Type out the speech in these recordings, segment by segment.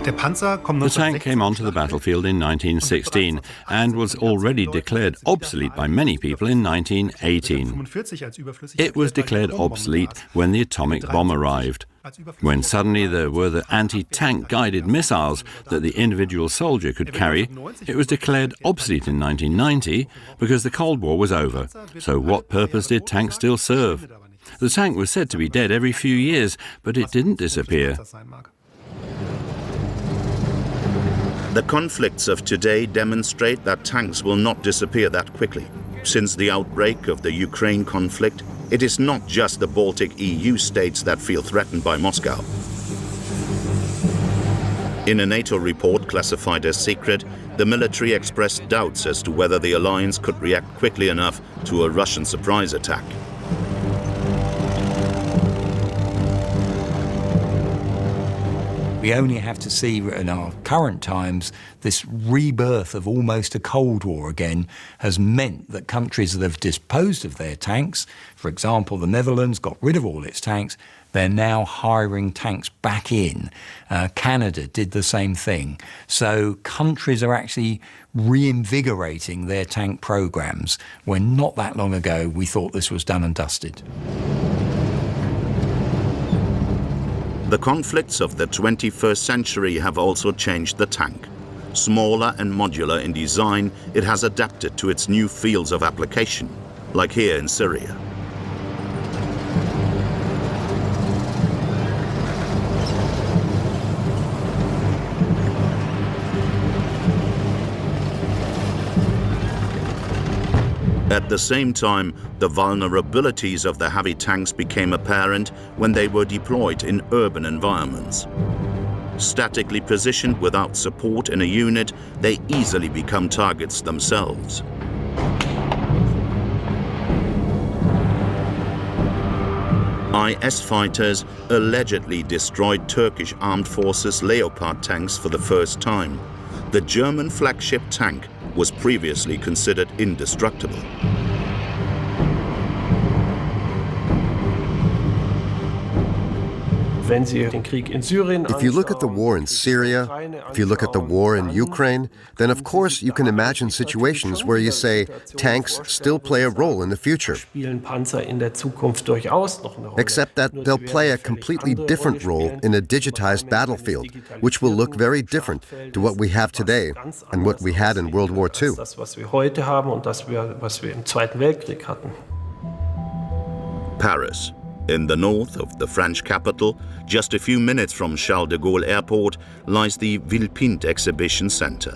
The tank came onto the battlefield in 1916 and was already declared obsolete by many people in 1918. It was declared obsolete when the atomic bomb arrived. When suddenly there were the anti-tank guided missiles that the individual soldier could carry, it was declared obsolete in 1990 because the Cold War was over. So what purpose did tanks still serve? The tank was said to be dead every few years, but it didn't disappear. The conflicts of today demonstrate that tanks will not disappear that quickly. Since the outbreak of the Ukraine conflict, it is not just the Baltic EU states that feel threatened by Moscow. In a NATO report classified as secret, the military expressed doubts as to whether the alliance could react quickly enough to a Russian surprise attack. We only have to see in our current times this rebirth of almost a Cold War again has meant that countries that have disposed of their tanks, for example, the Netherlands got rid of all its tanks, they're now hiring tanks back in. Canada did the same thing. So countries are actually reinvigorating their tank programs when not that long ago we thought this was done and dusted. The conflicts of the 21st century have also changed the tank. Smaller and modular in design, it has adapted to its new fields of application, like here in Syria. At the same time, the vulnerabilities of the heavy tanks became apparent when they were deployed in urban environments. Statically positioned without support in a unit, they easily become targets themselves. IS fighters allegedly destroyed Turkish armed forces Leopard tanks for the first time. The German flagship tank was previously considered indestructible. If you look at the war in Syria, if you look at the war in Ukraine, then of course you can imagine situations where you say tanks still play a role in the future. Except that they'll play a completely different role in a digitized battlefield, which will look very different to what we have today and what we had in World War II. Paris. In the north of the French capital, just a few minutes from Charles de Gaulle Airport, lies the Villepinte Exhibition Center.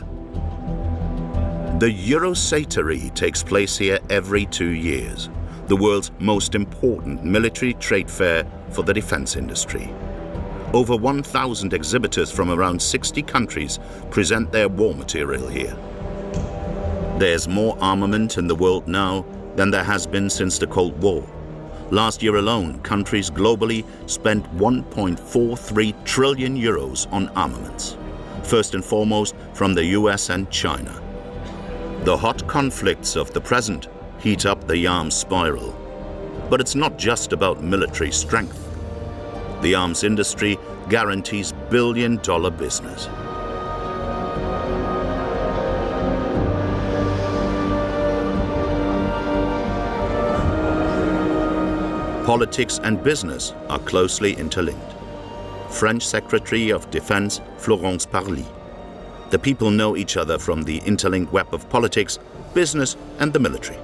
The Eurosatory takes place here every 2 years, the world's most important military trade fair for the defense industry. Over 1,000 exhibitors from around 60 countries present their war material here. There's more armament in the world now than there has been since the Cold War. Last year alone, countries globally spent 1.43 trillion euros on armaments, first and foremost from the US and China. The hot conflicts of the present heat up the arms spiral. But it's not just about military strength. The arms industry guarantees billion-dollar business. Politics and business are closely interlinked. French Secretary of Defense Florence Parly. The people know each other from the interlinked web of politics, business and the military.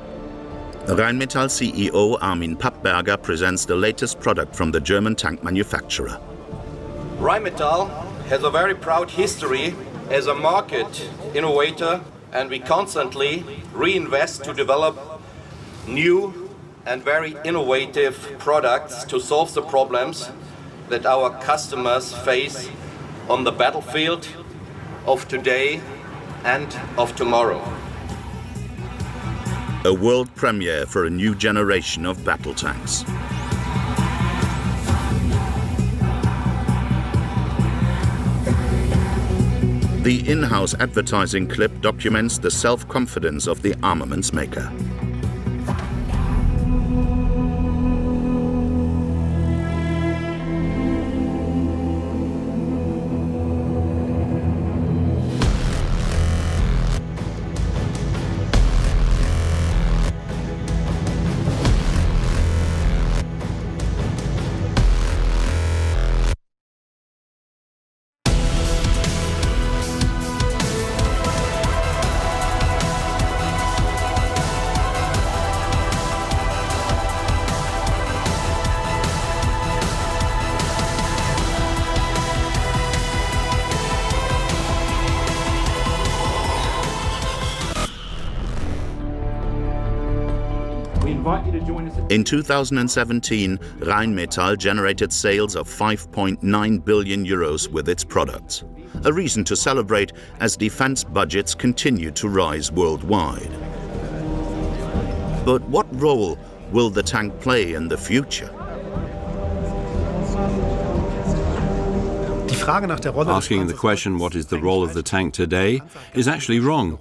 Rheinmetall CEO Armin Pappberger presents the latest product from the German tank manufacturer. Rheinmetall has a very proud history as a market innovator, and we constantly reinvest to develop new and very innovative products to solve the problems that our customers face on the battlefield of today and of tomorrow. A world premiere for a new generation of battle tanks. The in-house advertising clip documents the self-confidence of the armaments maker. In 2017, Rheinmetall generated sales of 5.9 billion euros with its products. A reason to celebrate as defense budgets continue to rise worldwide. But what role will the tank play in the future? Asking the question, what is the role of the tank today, is actually wrong.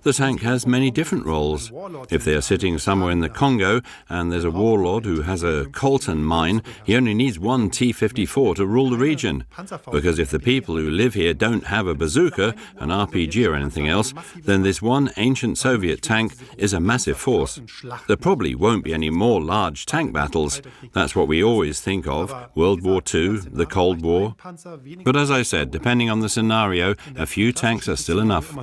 The tank has many different roles. If they are sitting somewhere in the Congo and there's a warlord who has a coltan mine, he only needs one T-74 to rule the region. Because if the people who live here don't have a bazooka, an RPG or anything else, then this one ancient Soviet tank is a massive force. There probably won't be any more large tank battles. That's what we always think of, World War II, the Cold War. But as I said, depending on the scenario, a few tanks are still enough.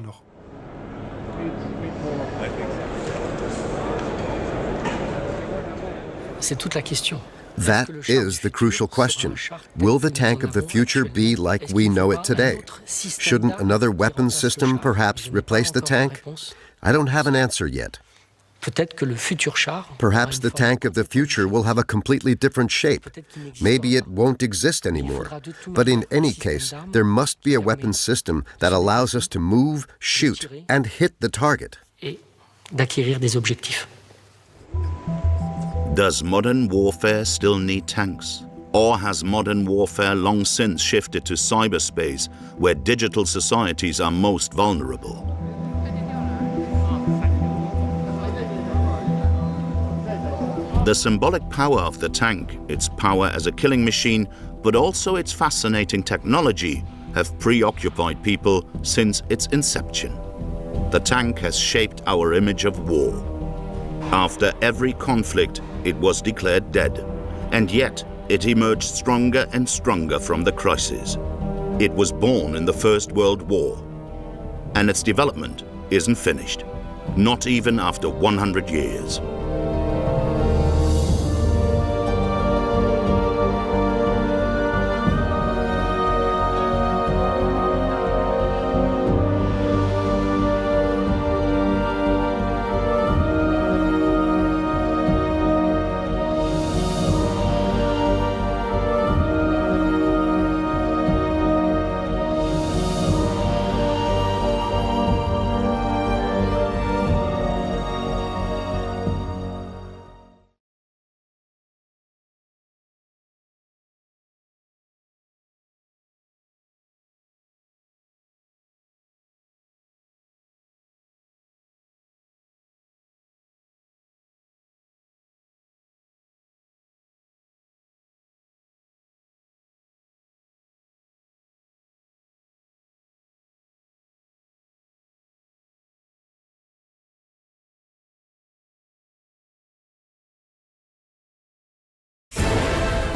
That is the crucial question. Will the tank of the future be like we know it today? Shouldn't another weapons system perhaps replace the tank? I don't have an answer yet. Perhaps the tank of the future will have a completely different shape. Maybe it won't exist anymore. But in any case, there must be a weapons system that allows us to move, shoot, and hit the target. Does modern warfare still need tanks? Or has modern warfare long since shifted to cyberspace, where digital societies are most vulnerable? The symbolic power of the tank, its power as a killing machine, but also its fascinating technology, have preoccupied people since its inception. The tank has shaped our image of war. After every conflict, it was declared dead, and yet it emerged stronger and stronger from the crisis. It was born in the First World War, and its development isn't finished, not even after 100 years.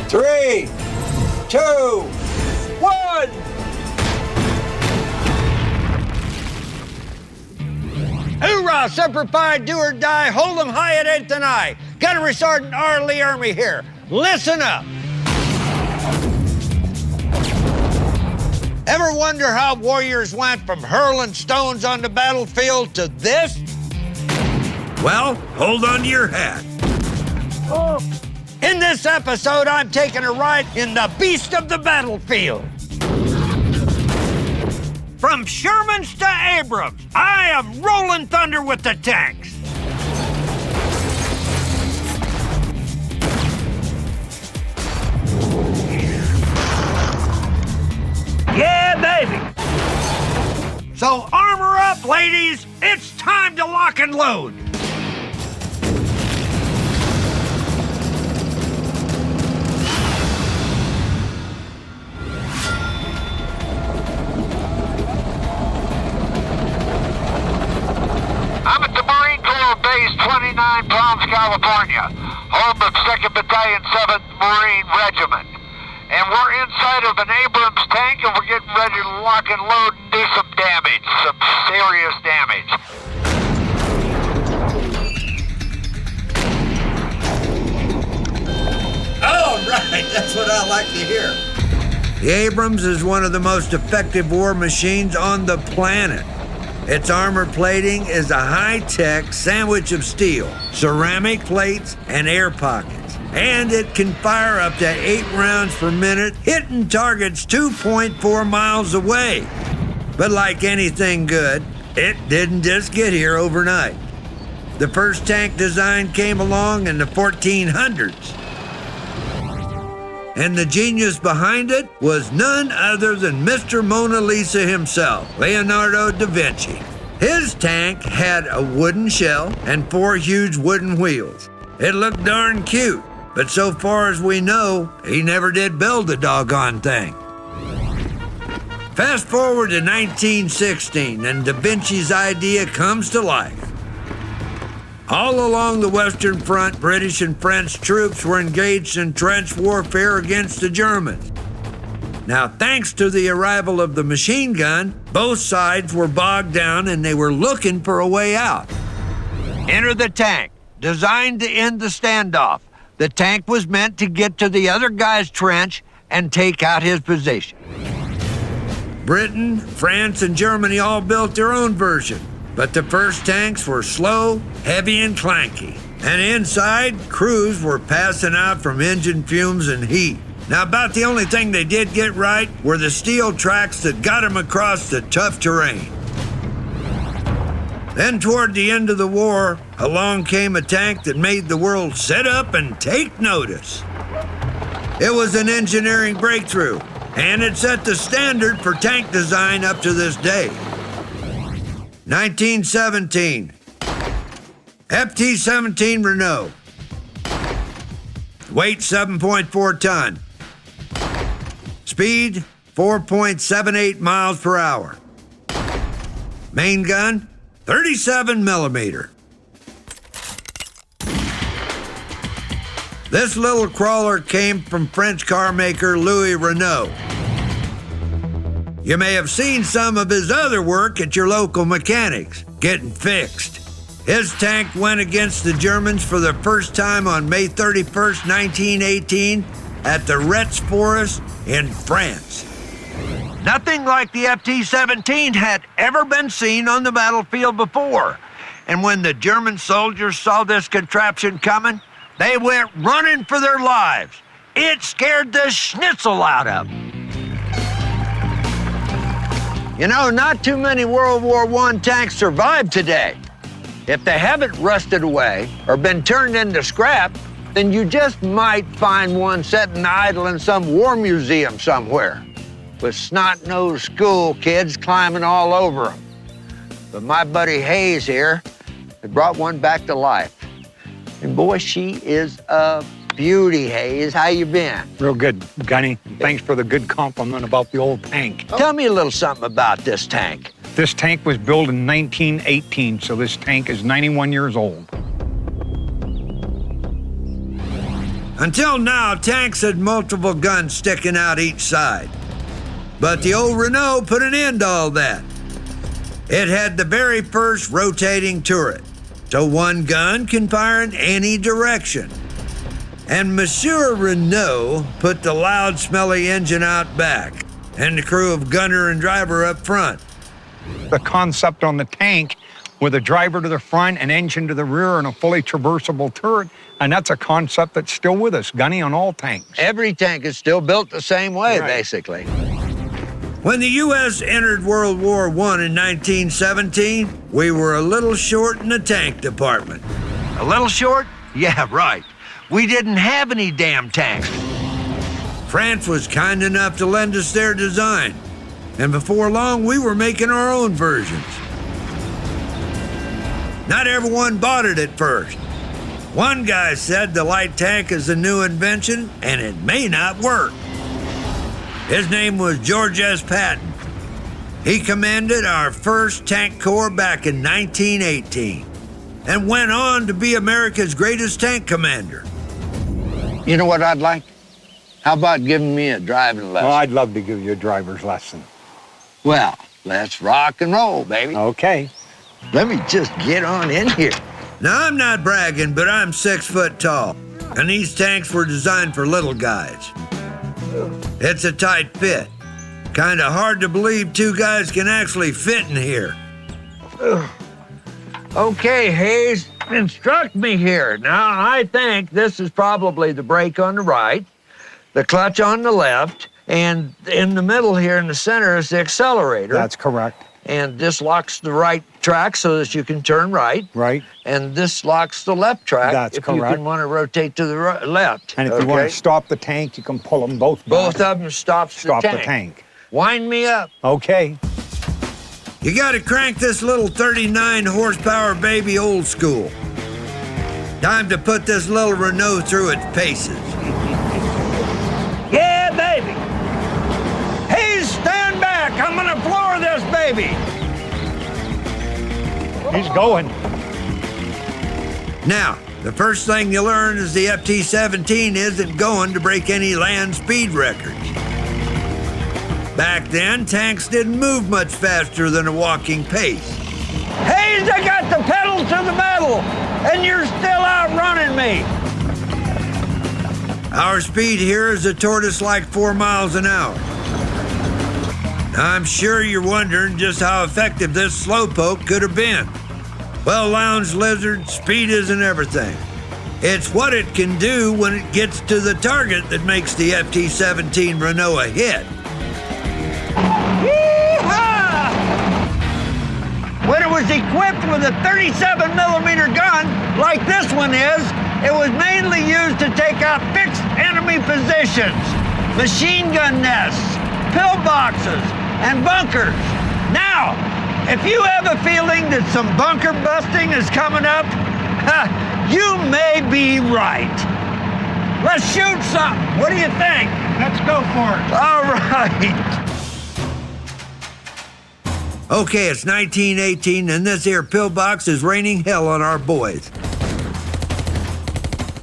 Three, two, one! Hoorah! Semper Fi, do or die, hold 'em high at 8th and I. Gunnery Sergeant Ermy here. Listen up. Ever wonder how warriors went from hurling stones on the battlefield to this? Well, hold on to your hat. Oh. In this episode, I'm taking a ride in the beast of the battlefield. From Shermans to Abrams, I am rolling thunder with the tanks. Yeah, baby. So armor up, ladies. It's time to lock and load. I'm at the Marine Corps Base 29 Palms, California, home of 2nd Battalion, 7th Marine Regiment. And we're inside of an Abrams tank, and we're getting ready to lock and load and do some damage, some serious damage. All right, that's what I like to hear. The Abrams is one of the most effective war machines on the planet. Its armor plating is a high-tech sandwich of steel, ceramic plates, and air pockets. And it can fire up to 8 rounds per minute, hitting targets 2.4 miles away. But like anything good, it didn't just get here overnight. The first tank design came along in the 1400s. And the genius behind it was none other than Mr. Mona Lisa himself, Leonardo da Vinci. His tank had a wooden shell and 4 huge wooden wheels. It looked darn cute, but so far as we know, he never did build the doggone thing. Fast forward to 1916, and Da Vinci's idea comes to life. All along the Western Front, British and French troops were engaged in trench warfare against the Germans. Now, thanks to the arrival of the machine gun, both sides were bogged down and they were looking for a way out. Enter the tank, designed to end the standoff. The tank was meant to get to the other guy's trench and take out his position. Britain, France, and Germany all built their own version. But the first tanks were slow, heavy, and clanky. And inside, crews were passing out from engine fumes and heat. Now, about the only thing they did get right were the steel tracks that got them across the tough terrain. Then, toward the end of the war, along came a tank that made the world sit up and take notice. It was an engineering breakthrough, and it set the standard for tank design up to this day. 1917, T72 Renault. Weight 7.4 ton. Speed 4.78 miles per hour. Main gun 37 millimeter. This little crawler came from French car maker Louis Renault. You may have seen some of his other work at your local mechanics, getting fixed. His tank went against the Germans for the first time on May 31st, 1918, at the Retz Forest in France. Nothing like the T72 had ever been seen on the battlefield before. And when the German soldiers saw this contraption coming, they went running for their lives. It scared the schnitzel out of them. You know, not too many World War I tanks survive today. If they haven't rusted away or been turned into scrap, then you just might find one sitting idle in some war museum somewhere, with snot-nosed school kids climbing all over them. But my buddy Hayes here had brought one back to life. And boy, she is a beauty, Hayes. How you been? Real good, Gunny. Thanks for the good compliment about the old tank. Tell me a little something about this tank. This tank was built in 1918, so this tank is 91 years old. Until now, tanks had multiple guns sticking out each side. But the old Renault put an end to all that. It had the very first rotating turret, so one gun can fire in any direction. And Monsieur Renault put the loud, smelly engine out back, and the crew of gunner and driver up front. The concept on the tank with a driver to the front, an engine to the rear, and a fully traversable turret, and that's a concept that's still with us, Gunny, on all tanks. Every tank is still built the same way, right, basically. When the U.S. entered World War I in 1917, we were a little short in the tank department. A little short? Yeah, right. We didn't have any damn tanks. France was kind enough to lend us their design, and before long, we were making our own versions. Not everyone bought it at first. One guy said the light tank is a new invention and it may not work. His name was George S. Patton. He commanded our first tank corps back in 1918 and went on to be America's greatest tank commander. You know what I'd like? How about giving me a driving lesson? Well, I'd love to give you a driver's lesson. Well, let's rock and roll, baby. Okay. Let me just get on in here. Now, I'm not bragging, but I'm 6 foot tall, and these tanks were designed for little guys. It's a tight fit. Kind of hard to believe 2 guys can actually fit in here. Okay, Hayes, instruct me here. Now, I think this is probably the brake on the right, the clutch on the left, and in the middle here in the center is the accelerator. That's correct. And this locks the right track so that you can turn right. Right. And this locks the left track. That's if correct. you can want to rotate to the left. And if you want to stop the tank, you can pull them both back. Both of them stops Stop the tank. the tank. Wind me up. Okay. You got to crank this little 39 horsepower baby old school. Time to put this little Renault through its paces. Yeah, baby. Hey, stand back. I'm going to floor this baby. He's going. Now, the first thing you learn is the FT-17 isn't going to break any land speed records. Back then, tanks didn't move much faster than a walking pace. Hayes, I got the pedal to the metal, and you're still outrunning me. Our speed here is a tortoise-like 4 miles an hour. I'm sure you're wondering just how effective this slowpoke could have been. Well, Lounge Lizard, speed isn't everything. It's what it can do when it gets to the target that makes the FT-17 Renault a hit. Yee-haw! When it was equipped with a 37-millimeter gun, like this one is, it was mainly used to take out fixed enemy positions, machine gun nests, pillboxes, and bunkers. Now, if you have a feeling that some bunker busting is coming up, you may be right. Let's shoot something. What do you think? Let's go for it. All right. Okay, it's 1918, and this here pillbox is raining hell on our boys.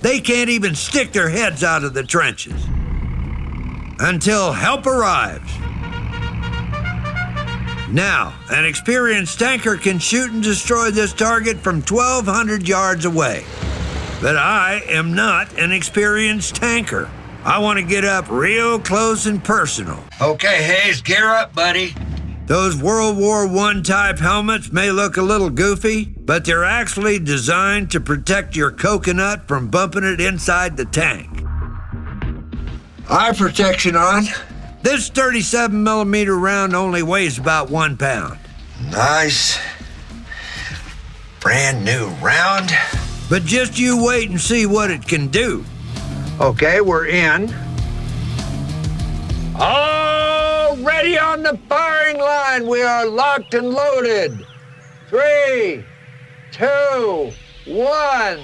They can't even stick their heads out of the trenches until help arrives. Now, an experienced tanker can shoot and destroy this target from 1,200 yards away. But I am not an experienced tanker. I want to get up real close and personal. Okay, Hayes, gear up, buddy. Those World War I type helmets may look a little goofy, but they're actually designed to protect your coconut from bumping it inside the tank. Eye protection on. This 37-millimeter round only weighs about 1 pound. Nice, brand new round. But just you wait and see what it can do. Okay, we're in. All ready on the firing line. We are locked and loaded. 3, 2, 1.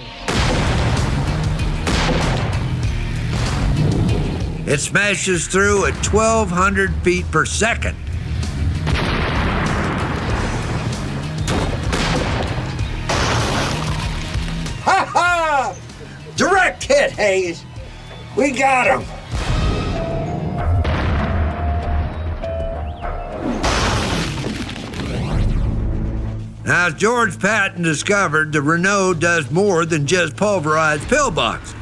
It smashes through at 1,200 feet per second. Ha ha! Direct hit, Hayes. We got him. Now, as George Patton discovered, the Renault does more than just pulverize pillboxes.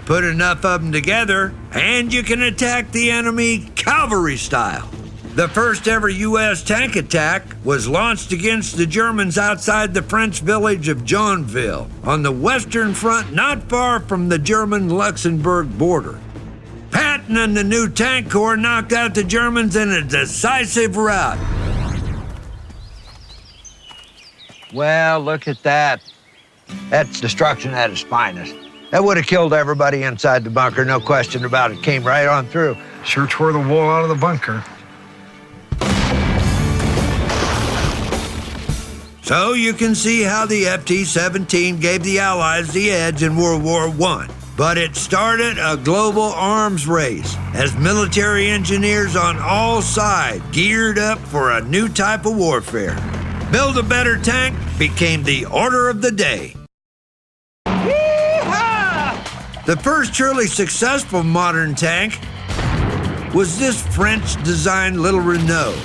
Put enough of them together, and you can attack the enemy cavalry style. The first ever U.S. tank attack was launched against the Germans outside the French village of Joinville, on the Western Front not far from the German-Luxembourg border. Patton and the new tank corps knocked out the Germans in a decisive rout. Well, look at that. That's destruction at its finest. That would have killed everybody inside the bunker, no question about it. Came right on through. Sure tore the wall out of the bunker. So you can see how the FT-17 gave the Allies the edge in World War I. But it started a global arms race as military engineers on all sides geared up for a new type of warfare. Build a better tank became the order of the day. The first truly successful modern tank was this French-designed little Renault,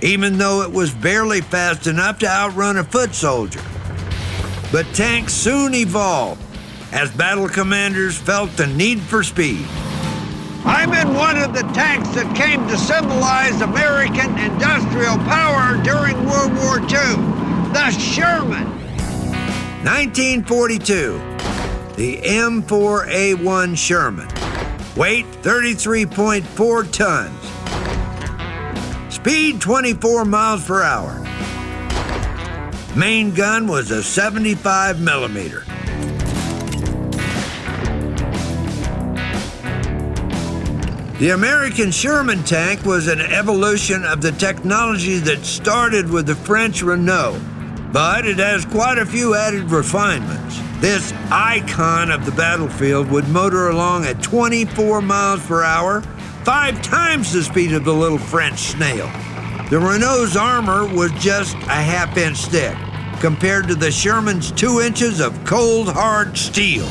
even though it was barely fast enough to outrun a foot soldier. But tanks soon evolved as battle commanders felt the need for speed. I'm in one of the tanks that came to symbolize American industrial power during World War II, the Sherman. 1942, the M4A1 Sherman. Weight 33.4 tons. Speed 24 miles per hour. Main gun was a 75 millimeter. The American Sherman tank was an evolution of the technology that started with the French Renault, but it has quite a few added refinements. This icon of the battlefield would motor along at 24 miles per hour, 5 times the speed of the little French snail. The Renault's armor was just a half-inch thick, compared to the Sherman's 2 inches of cold, hard steel.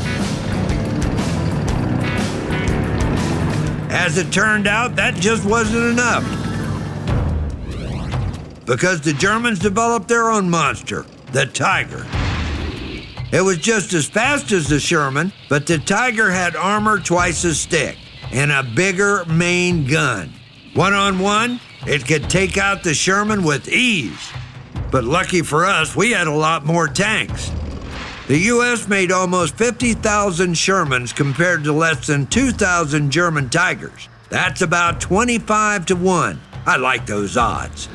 As it turned out, that just wasn't enough, because the Germans developed their own monster, the Tiger. It was just as fast as the Sherman, but the Tiger had armor twice as thick and a bigger main gun. One-on-one, it could take out the Sherman with ease. But lucky for us, we had a lot more tanks. The U.S. made almost 50,000 Shermans compared to less than 2,000 German Tigers. That's about 25 to 1. I like those odds.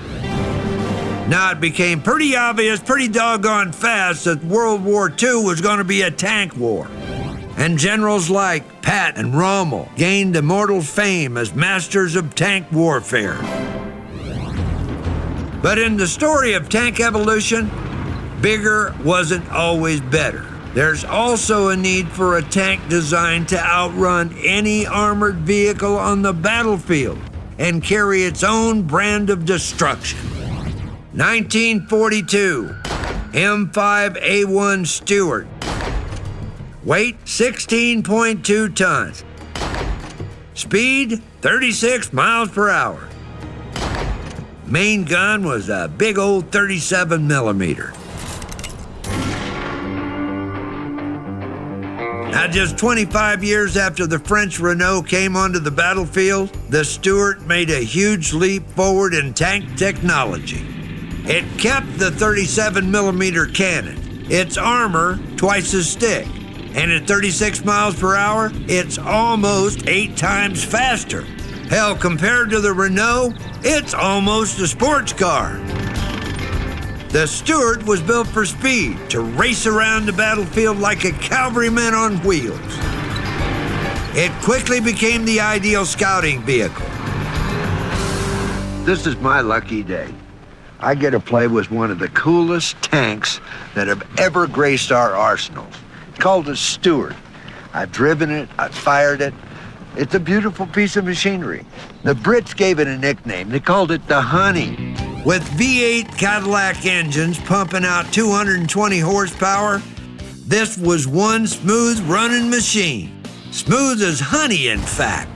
Now it became pretty obvious, pretty doggone fast, that World War II was going to be a tank war. And generals like Pat and Rommel gained immortal fame as masters of tank warfare. But in the story of tank evolution, bigger wasn't always better. There's also a need for a tank designed to outrun any armored vehicle on the battlefield and carry its own brand of destruction. 1942, M5A1 Stuart. Weight 16.2 tons. Speed 36 miles per hour. Main gun was a big old 37 millimeter. Now, just 25 years after the French Renault came onto the battlefield, the Stuart made a huge leap forward in tank technology. It kept the 37 millimeter cannon, its armor twice as thick, and at 36 miles per hour, it's almost 8 times faster. Hell, compared to the Renault, it's almost a sports car. The Stuart was built for speed, to race around the battlefield like a cavalryman on wheels. It quickly became the ideal scouting vehicle. This is my lucky day. I get to play with one of the coolest tanks that have ever graced our arsenals. It's called a Stuart. I've driven it, I've fired it. It's a beautiful piece of machinery. The Brits gave it a nickname. They called it the Honey. With V8 Cadillac engines pumping out 220 horsepower, this was one smooth running machine. Smooth as honey, in fact.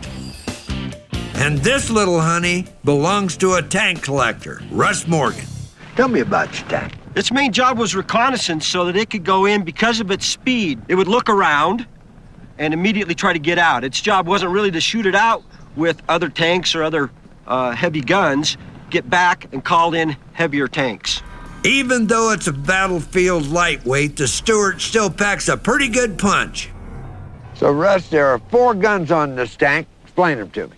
And this little honey belongs to a tank collector, Russ Morgan. Tell me about your tank. Its main job was reconnaissance, so that it could go in because of its speed. It would look around and immediately try to get out. Its job wasn't really to shoot it out with other tanks or other heavy guns, get back and call in heavier tanks. Even though it's a battlefield lightweight, the Stuart still packs a pretty good punch. So, Russ, there are 4 guns on this tank. Explain them to me.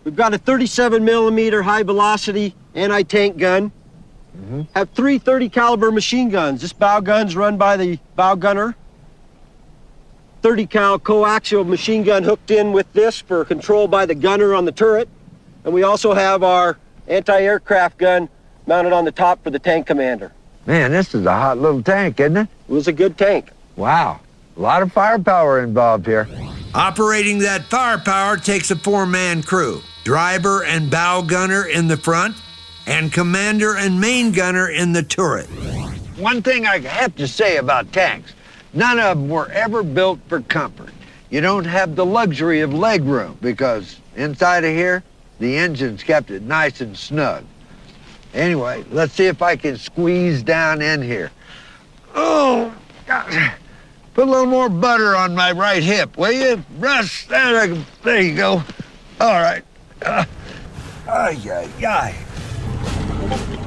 We've got a 37 millimeter high velocity anti-tank gun. Have 3 30 caliber machine guns. This bow gun's run by the bow gunner. 30 cal coaxial machine gun hooked in with this for control by the gunner on the turret. And we also have our anti-aircraft gun mounted on the top for the tank commander. Man, this is a hot little tank, isn't it? It was a good tank. Wow. A lot of firepower involved here. Operating that firepower takes a 4-man crew. Driver and bow gunner in the front, and commander and main gunner in the turret. One thing I have to say about tanks, none of them were ever built for comfort. You don't have the luxury of leg room, because inside of here, the engine's kept it nice and snug. Anyway, let's see if I can squeeze down in here. Oh, God. Put a little more butter on my right hip, will you? Russ, there you go. All right.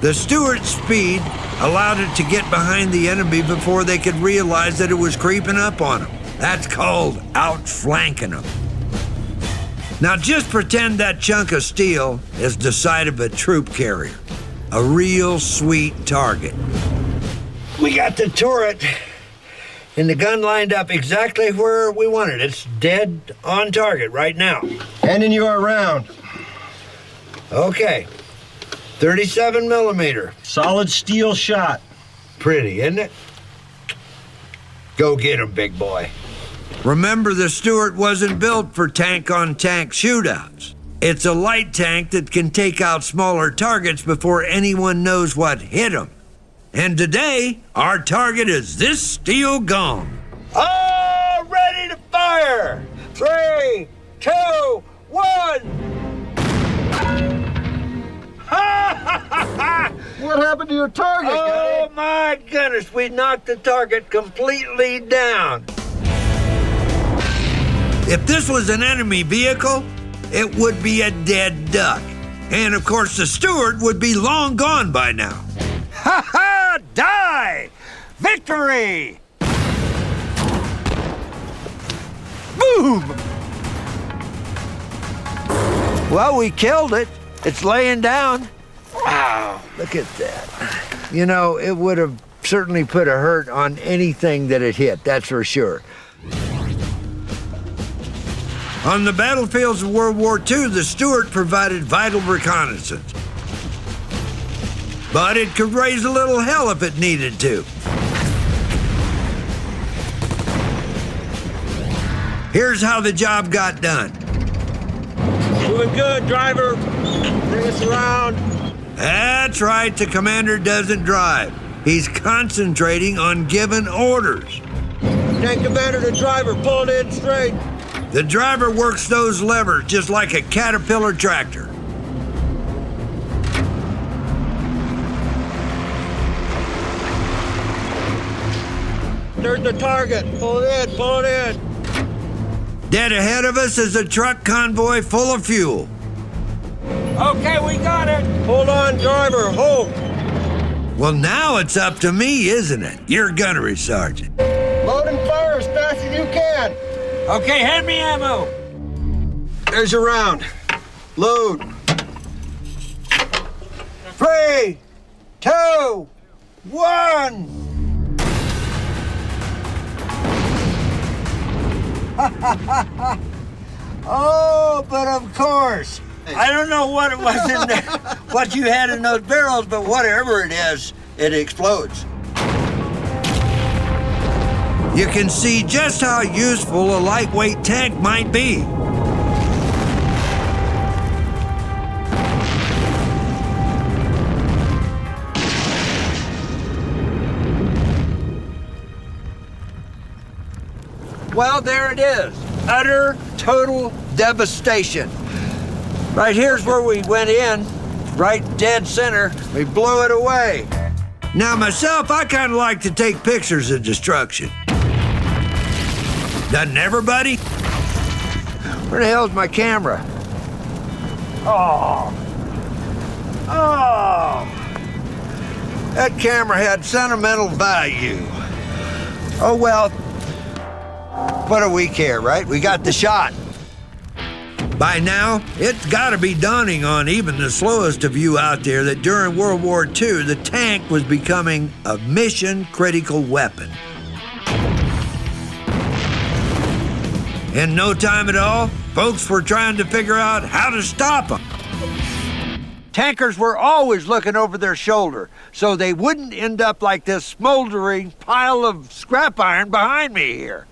The Stuart's speed allowed it to get behind the enemy before they could realize that it was creeping up on them. That's called outflanking them. Now just pretend that chunk of steel is the side of a troop carrier. A real sweet target. We got the turret and the gun lined up exactly where we want it. It's dead on target right now. Handing you our round. Okay. 37 millimeter. Solid steel shot. Pretty, isn't it? Go get him, big boy. Remember, the Stuart wasn't built for tank-on-tank shootouts. It's a light tank that can take out smaller targets before anyone knows what hit them. And today, our target is this steel gong. All ready to fire! 3, 2, 1! What happened to your target, Oh, my goodness, we knocked the target completely down. If this was an enemy vehicle, it would be a dead duck. And of course, the Stuart would be long gone by now. Ha ha! Die! Victory! Boom! Well, we killed it. It's laying down. Wow, look at that. You know, it would have certainly put a hurt on anything that it hit, that's for sure. On the battlefields of World War II, the Stuart provided vital reconnaissance. But it could raise a little hell if it needed to. Here's how the job got done. Doing good, driver. Bring us around. That's right, the commander doesn't drive. He's concentrating on giving orders. Tank commander to driver, pull it in straight. The driver works those levers just like a Caterpillar tractor. There's the target. Pull it in, pull it in. Dead ahead of us is a truck convoy full of fuel. Okay, we got it. Hold on, driver, hold. Well, now it's up to me, isn't it? You're gunnery sergeant. Load and fire as fast as you can. Okay, hand me ammo. There's your round. Load. 3, 2, 1. Oh, but of course. I don't know what it was in there, what you had in those barrels, but whatever it is, it explodes. You can see just how useful a lightweight tank might be. Well, there it is. Utter, total devastation. Right here's where we went in, right dead center. We blew it away. Now, myself, I kind of like to take pictures of destruction. Doesn't everybody? Where the hell's my camera? Oh. That camera had sentimental value. Oh, well, what do we care, right? We got the shot. By now, it's got to be dawning on even the slowest of you out there that during World War II, the tank was becoming a mission-critical weapon. In no time at all, folks were trying to figure out how to stop them. Tankers were always looking over their shoulder, so they wouldn't end up like this smoldering pile of scrap iron behind me here.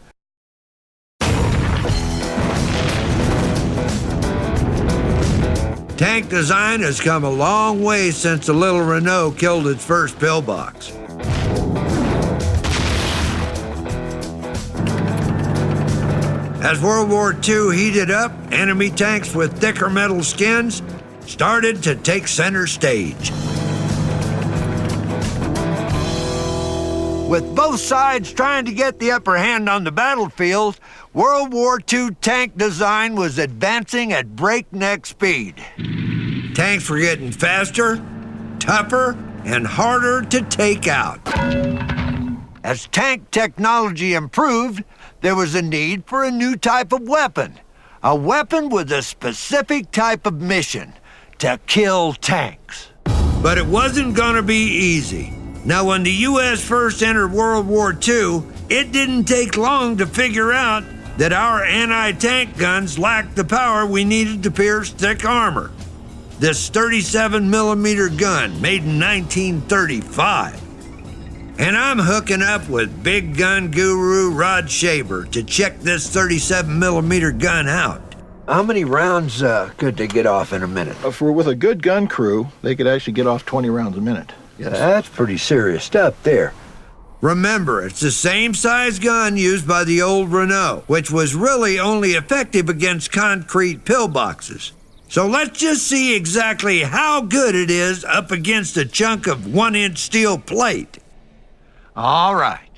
Tank design has come a long way since the little Renault killed its first pillbox. As World War II heated up, enemy tanks with thicker metal skins started to take center stage. With both sides trying to get the upper hand on the battlefield, World War II tank design was advancing at breakneck speed. Tanks were getting faster, tougher, and harder to take out. As tank technology improved, there was a need for a new type of weapon. A weapon with a specific type of mission, to kill tanks. But it wasn't gonna be easy. Now, when the U.S. first entered World War II, it didn't take long to figure out that our anti-tank guns lacked the power we needed to pierce thick armor. This 37mm gun, made in 1935. And I'm hooking up with big gun guru Rod Shaver to check this 37mm gun out. How many rounds could they get off in a minute? With a good gun crew, they could actually get off 20 rounds a minute. Yes. That's pretty serious stuff there. Remember, it's the same size gun used by the old Renault, which was really only effective against concrete pillboxes. So let's just see exactly how good it is up against a chunk of 1-inch steel plate. All right,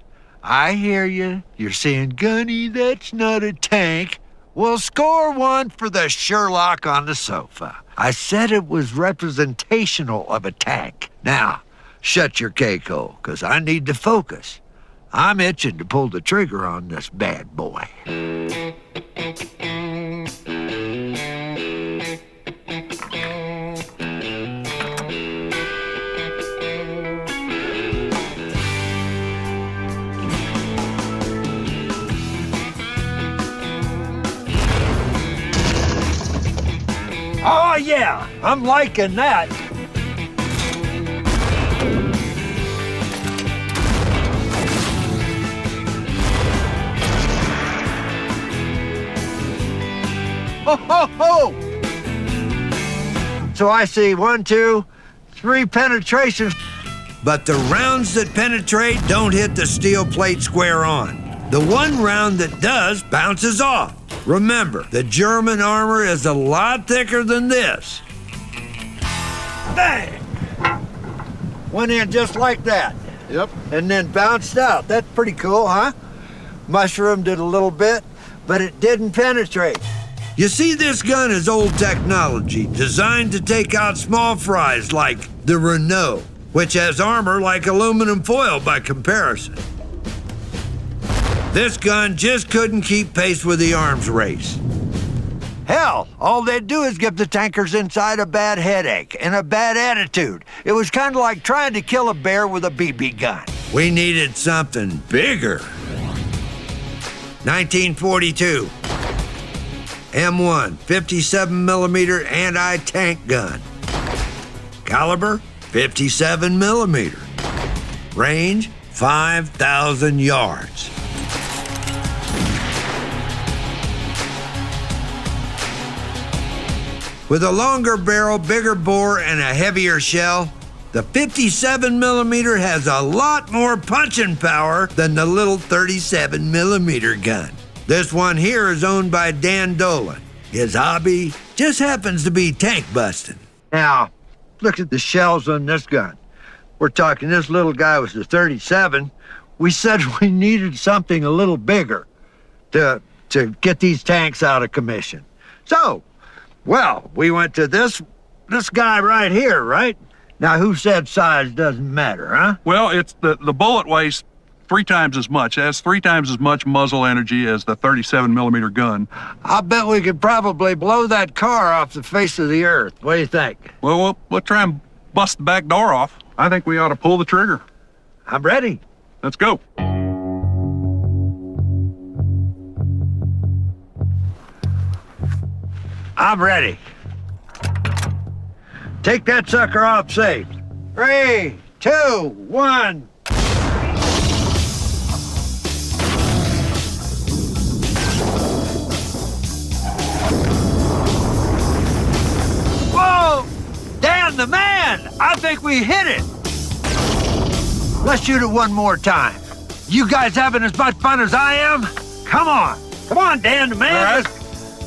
I hear you. You're saying, Gunny, that's not a tank. Well, score one for the Sherlock on the sofa. I said it was representational of a tank. Now, shut your cake hole, because I need to focus. I'm itching to pull the trigger on this bad boy. Oh, yeah, I'm liking that. Ho, ho, ho! So I see 1, 2, 3 penetrations. But the rounds that penetrate don't hit the steel plate square on. The one round that does bounces off. Remember, the German armor is a lot thicker than this. Bang! Went in just like that. Yep. And then bounced out. That's pretty cool, huh? Mushroomed it a little bit, but it didn't penetrate. You see, this gun is old technology, designed to take out small fries like the Renault, which has armor like aluminum foil by comparison. This gun just couldn't keep pace with the arms race. Hell, all they'd do is give the tankers inside a bad headache and a bad attitude. It was kind of like trying to kill a bear with a BB gun. We needed something bigger. 1942. M1 57mm anti-tank gun. Caliber 57mm. Range 5,000 yards. With a longer barrel, bigger bore, and a heavier shell, the 57mm has a lot more punching power than the little 37mm gun. This one here is owned by Dan Dolan. His hobby just happens to be tank busting. Now, look at the shells on this gun. We're talking this little guy was the 37. We said we needed something a little bigger to get these tanks out of commission. So, well, we went to this guy right here, right? Now, who said size doesn't matter, huh? Well, it's the bullet weighs 3 times as much. It has 3 times as much muzzle energy as the 37mm gun. I bet we could probably blow that car off the face of the earth. What do you think? Well, we'll try and bust the back door off. I think we ought to pull the trigger. I'm ready. Let's go. I'm ready. Take that sucker off safe. 3, 2, 1. Whoa! Dan the man! I think we hit it. Let's shoot it one more time. You guys having as much fun as I am? Come on. Come on, Dan the man. All right.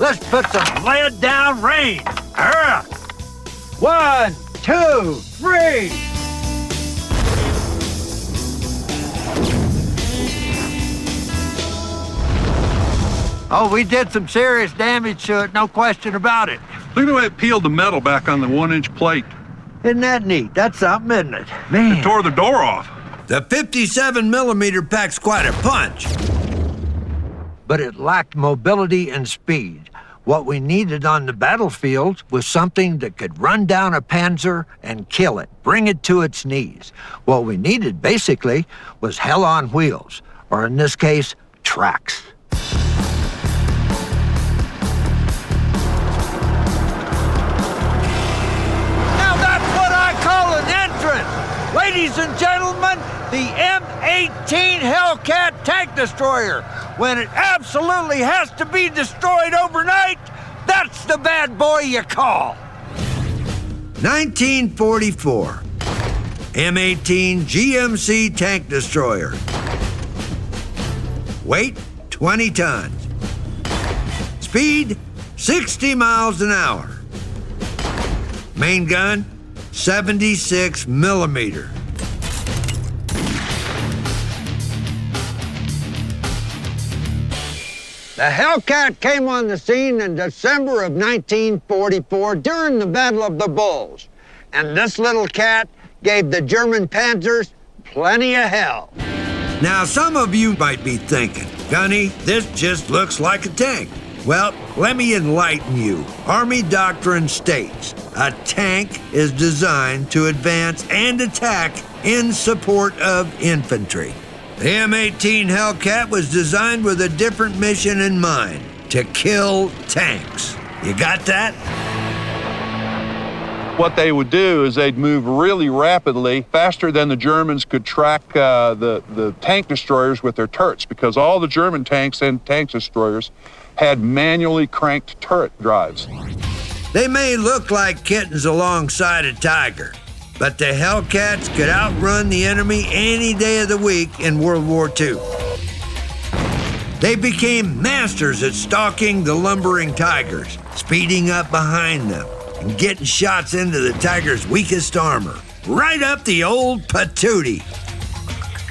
Let's put some lead down range. 1, 2, 3. Oh, we did some serious damage to it, no question about it. Look at the way it peeled the metal back on the 1-inch plate. Isn't that neat? That's something, isn't it? Man. It tore the door off. The 57 millimeter packs quite a punch. But it lacked mobility and speed. What we needed on the battlefield was something that could run down a panzer and kill it, bring it to its knees. What we needed, basically, was hell on wheels, or in this case, tracks. Now that's what I call an entrance! Ladies and gentlemen, the M18 Hellcat tank destroyer. When it absolutely has to be destroyed overnight, that's the bad boy you call. 1944, M18 GMC tank destroyer. Weight, 20 tons. Speed, 60 miles an hour. Main gun, 76 millimeter. The Hellcat came on the scene in December of 1944 during the Battle of the Bulge. And this little cat gave the German panzers plenty of hell. Now, some of you might be thinking, Gunny, this just looks like a tank. Well, let me enlighten you. Army doctrine states a tank is designed to advance and attack in support of infantry. The M18 Hellcat was designed with a different mission in mind, to kill tanks. You got that? What they would do is they'd move really rapidly, faster than the Germans could track the tank destroyers with their turrets, because all the German tanks and tank destroyers had manually cranked turret drives. They may look like kittens alongside a tiger, but the Hellcats could outrun the enemy any day of the week in World War II. They became masters at stalking the lumbering tigers, speeding up behind them, and getting shots into the tiger's weakest armor, right up the old patootie.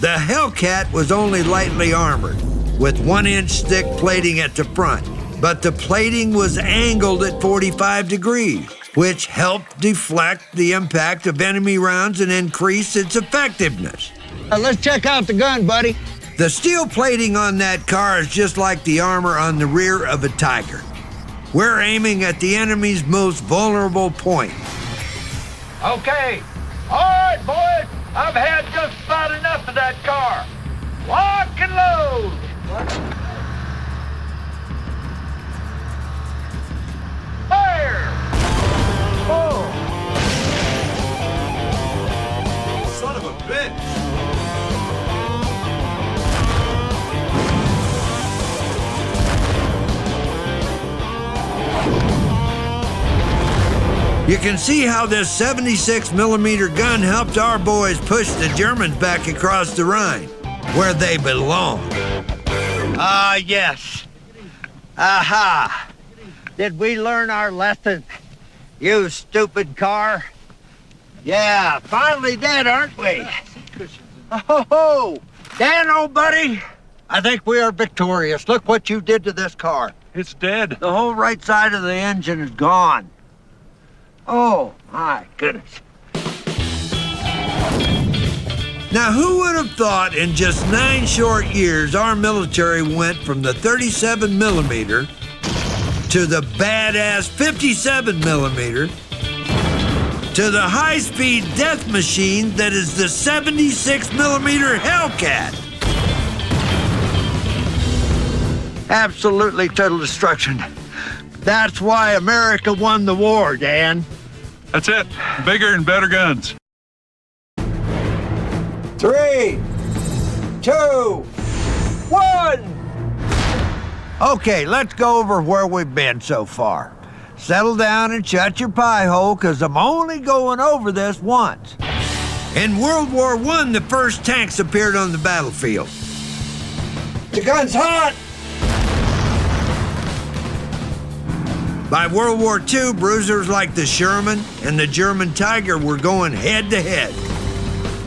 The Hellcat was only lightly armored, with 1-inch thick plating at the front, but the plating was angled at 45 degrees, which helped deflect the impact of enemy rounds and increase its effectiveness. Let's check out the gun, buddy. The steel plating on that car is just like the armor on the rear of a tiger. We're aiming at the enemy's most vulnerable point. Okay. All right, boys. I've had just about enough of that car. Lock and load. Fire! Oh! Son of a bitch! You can see how this 76 millimeter gun helped our boys push the Germans back across the Rhine, where they belong. Ah, yes. Aha! Did we learn our lesson, you stupid car? Yeah, finally did, aren't we? Oh, Dan, old buddy, I think we are victorious. Look what you did to this car. It's dead. The whole right side of the engine is gone. Oh, my goodness. Now, who would have thought in just 9 short years our military went from the 37 millimeter to the badass 57 millimeter to the high-speed death machine that is the 76 millimeter Hellcat? Absolutely total destruction. That's why America won the war, Dan. That's it. Bigger and better guns. 3, 2, 1. Okay, let's go over where we've been so far. Settle down and shut your pie hole, because I'm only going over this once. In World War I, the first tanks appeared on the battlefield. The gun's hot! By World War II, bruisers like the Sherman and the German Tiger were going head-to-head.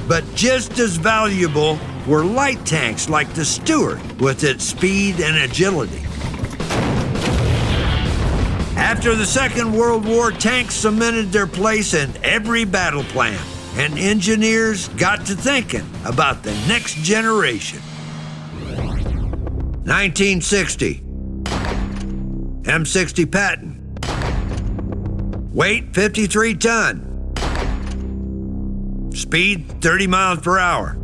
But just as valuable were light tanks like the Stuart with its speed and agility. After the Second World War, tanks cemented their place in every battle plan, and engineers got to thinking about the next generation. 1960. M60 Patton. Weight 53 ton. Speed 30 miles per hour.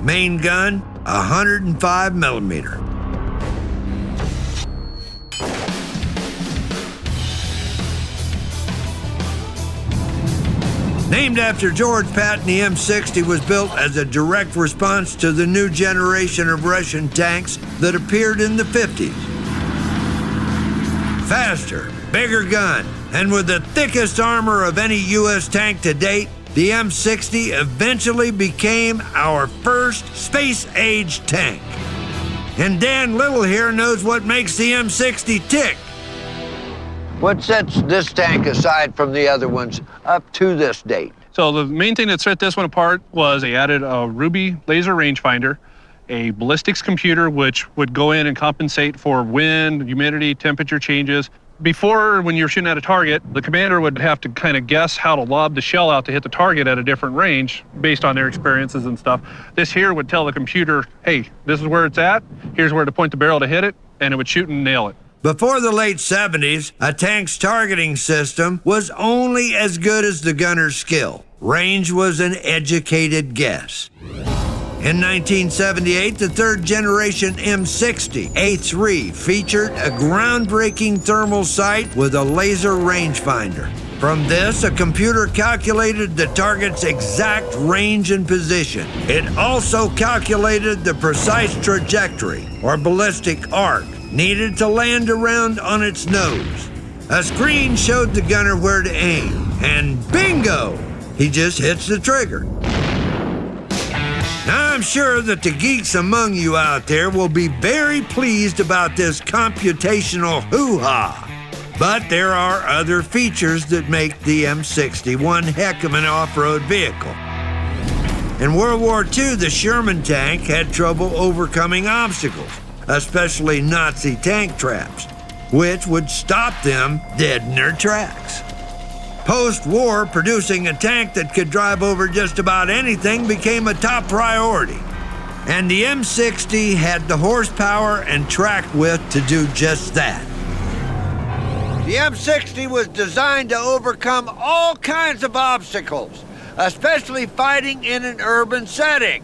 Main gun 105 millimeter. Named after George Patton, the M60 was built as a direct response to the new generation of Russian tanks that appeared in the 50s. Faster, bigger gun, and with the thickest armor of any U.S. tank to date, the M60 eventually became our first space-age tank. And Dan Little here knows what makes the M60 tick. What sets this tank aside from the other ones up to this date? So the main thing that set this one apart was they added a Ruby laser rangefinder, a ballistics computer, which would go in and compensate for wind, humidity, temperature changes. Before, when you're shooting at a target, the commander would have to kind of guess how to lob the shell out to hit the target at a different range based on their experiences and stuff. This here would tell the computer, hey, this is where it's at, here's where to point the barrel to hit it, and it would shoot and nail it. Before the late 70s, a tank's targeting system was only as good as the gunner's skill. Range was an educated guess. In 1978, the third generation M60 A3 featured a groundbreaking thermal sight with a laser rangefinder. From this, a computer calculated the target's exact range and position. It also calculated the precise trajectory, or ballistic arc, needed to land around on its nose. A screen showed the gunner where to aim, and bingo! He just hits the trigger. Now, I'm sure that the geeks among you out there will be very pleased about this computational hoo-ha. But there are other features that make the M60 one heck of an off-road vehicle. In World War II, the Sherman tank had trouble overcoming obstacles, especially Nazi tank traps, which would stop them dead in their tracks. Post-war, producing a tank that could drive over just about anything became a top priority. And the M60 had the horsepower and track width to do just that. The M60 was designed to overcome all kinds of obstacles, especially fighting in an urban setting.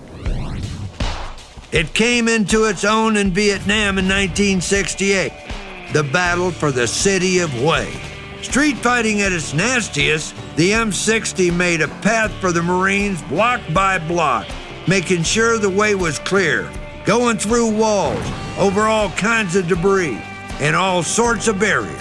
It came into its own in Vietnam in 1968, the battle for the city of Hue. Street fighting at its nastiest, the M60 made a path for the Marines block by block, making sure the way was clear, going through walls, over all kinds of debris, and all sorts of barriers.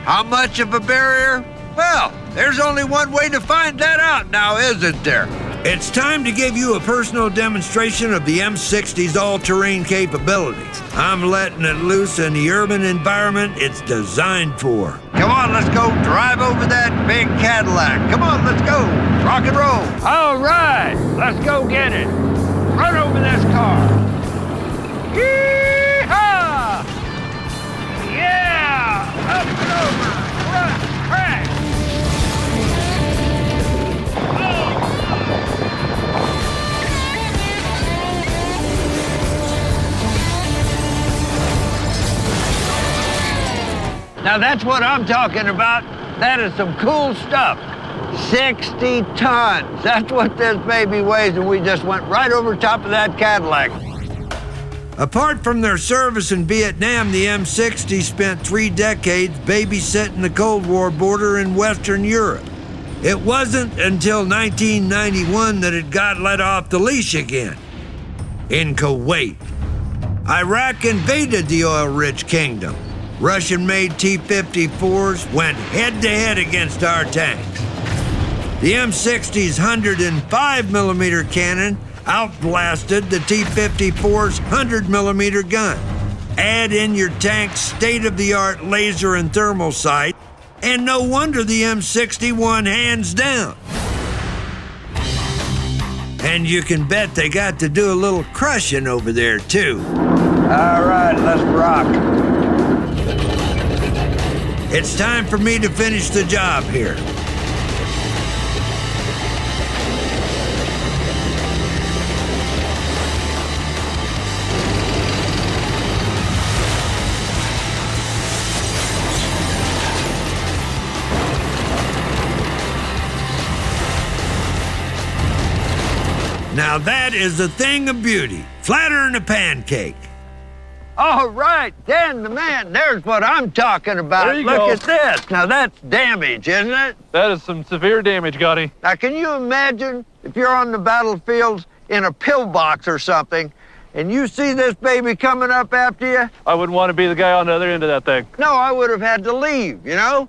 How much of a barrier? Well, there's only one way to find that out now, isn't there? It's time to give you a personal demonstration of the M60's all-terrain capabilities. I'm letting it loose in the urban environment it's designed for. Come on, let's go drive over that big Cadillac. Come on, let's go. Rock and roll. All right, let's go get it. Run over this car. Yee-haw! Yeah! Up and over. Run, crash. Now that's what I'm talking about. That is some cool stuff. 60 tons. That's what this baby weighs, and we just went right over top of that Cadillac. Apart from their service in Vietnam, the M60 spent 3 decades babysitting the Cold War border in Western Europe. It wasn't until 1991 that it got let off the leash again. In Kuwait, Iraq invaded the oil-rich kingdom. Russian-made T-54s went head-to-head against our tanks. The M60's 105-millimeter cannon outblasted the T-54's 100-millimeter gun. Add in your tank's state-of-the-art laser and thermal sight, and no wonder the M60 won hands down. And you can bet they got to do a little crushing over there, too. All right, let's rock. It's time for me to finish the job here. Now that is a thing of beauty, flatter than a pancake. All right, Dan the man, there's what I'm talking about. There you Look go. at this. Now that's damage, isn't it? That is some severe damage, Gotti. Now can you imagine if you're on the battlefield in a pillbox or something and you see this baby coming up after you? I wouldn't want to be the guy on the other end of that thing. No, I would have had to leave, you know?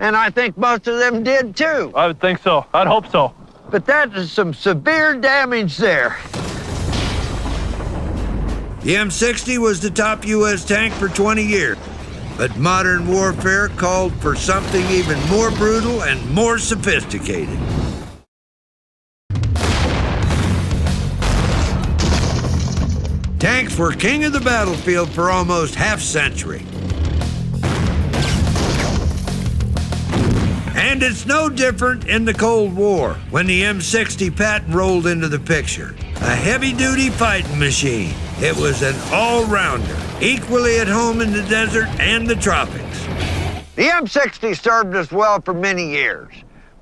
And I think most of them did too. I would think so. I'd hope so. But that is some severe damage there. The M60 was the top U.S. tank for 20 years, but modern warfare called for something even more brutal and more sophisticated. Tanks were king of the battlefield for almost half-century. And it's no different in the Cold War, when the M60 Patton rolled into the picture. A heavy-duty fighting machine. It was an all-rounder, equally at home in the desert and the tropics. The M60 served us well for many years,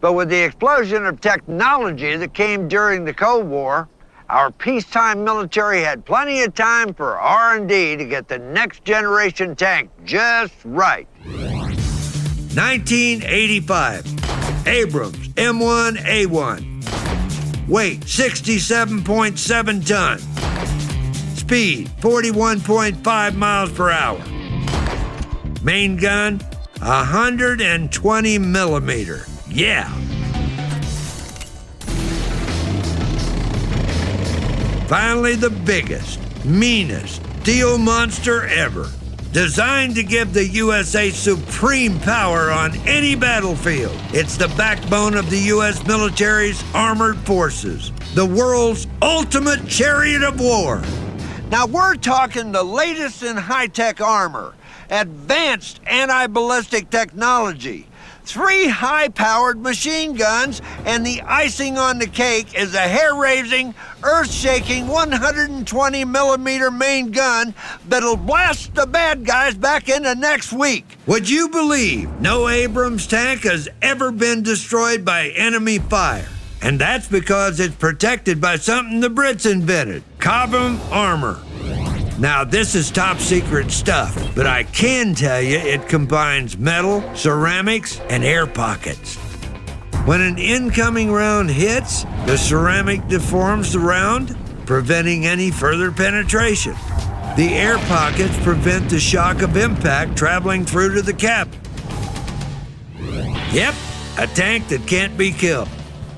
but with the explosion of technology that came during the Cold War, our peacetime military had plenty of time for R&D to get the next generation tank just right. 1985, Abrams M1A1. Weight 67.7 tons. Speed 41.5 miles per hour. Main gun 120 millimeter. Yeah. Finally, the biggest, meanest steel monster ever. Designed to give the USA supreme power on any battlefield. It's the backbone of the U.S. military's armored forces, the world's ultimate chariot of war. Now we're talking the latest in high-tech armor, advanced anti-ballistic technology, 3 high-powered machine guns, and the icing on the cake is a hair-raising, earth-shaking 120 millimeter main gun that'll blast the bad guys back into next week. Would you believe no Abrams tank has ever been destroyed by enemy fire? And that's because it's protected by something the Brits invented, carbon armor. Now, this is top secret stuff, but I can tell you it combines metal, ceramics, and air pockets. When an incoming round hits, the ceramic deforms the round, preventing any further penetration. The air pockets prevent the shock of impact traveling through to the cap. Yep, a tank that can't be killed.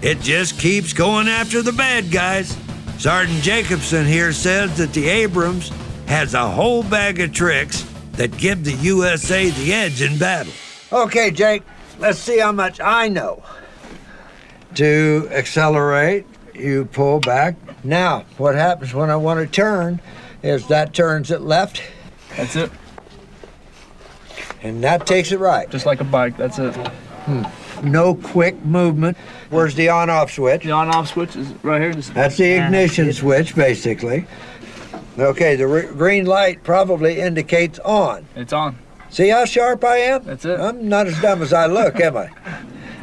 It just keeps going after the bad guys. Sergeant Jacobson here says that the Abrams has a whole bag of tricks that give the USA the edge in battle. Okay, Jake, let's see how much I know. To accelerate, you pull back. Now, what happens when I want to turn is that turns it left. That's it. And that takes it right. Just like a bike, that's it. No quick movement. Where's the on-off switch? The on-off switch is right here. That's the ignition switch, basically. Okay, the green light probably indicates on. It's on. See how sharp I am? That's it. I'm not as dumb as I look, am I?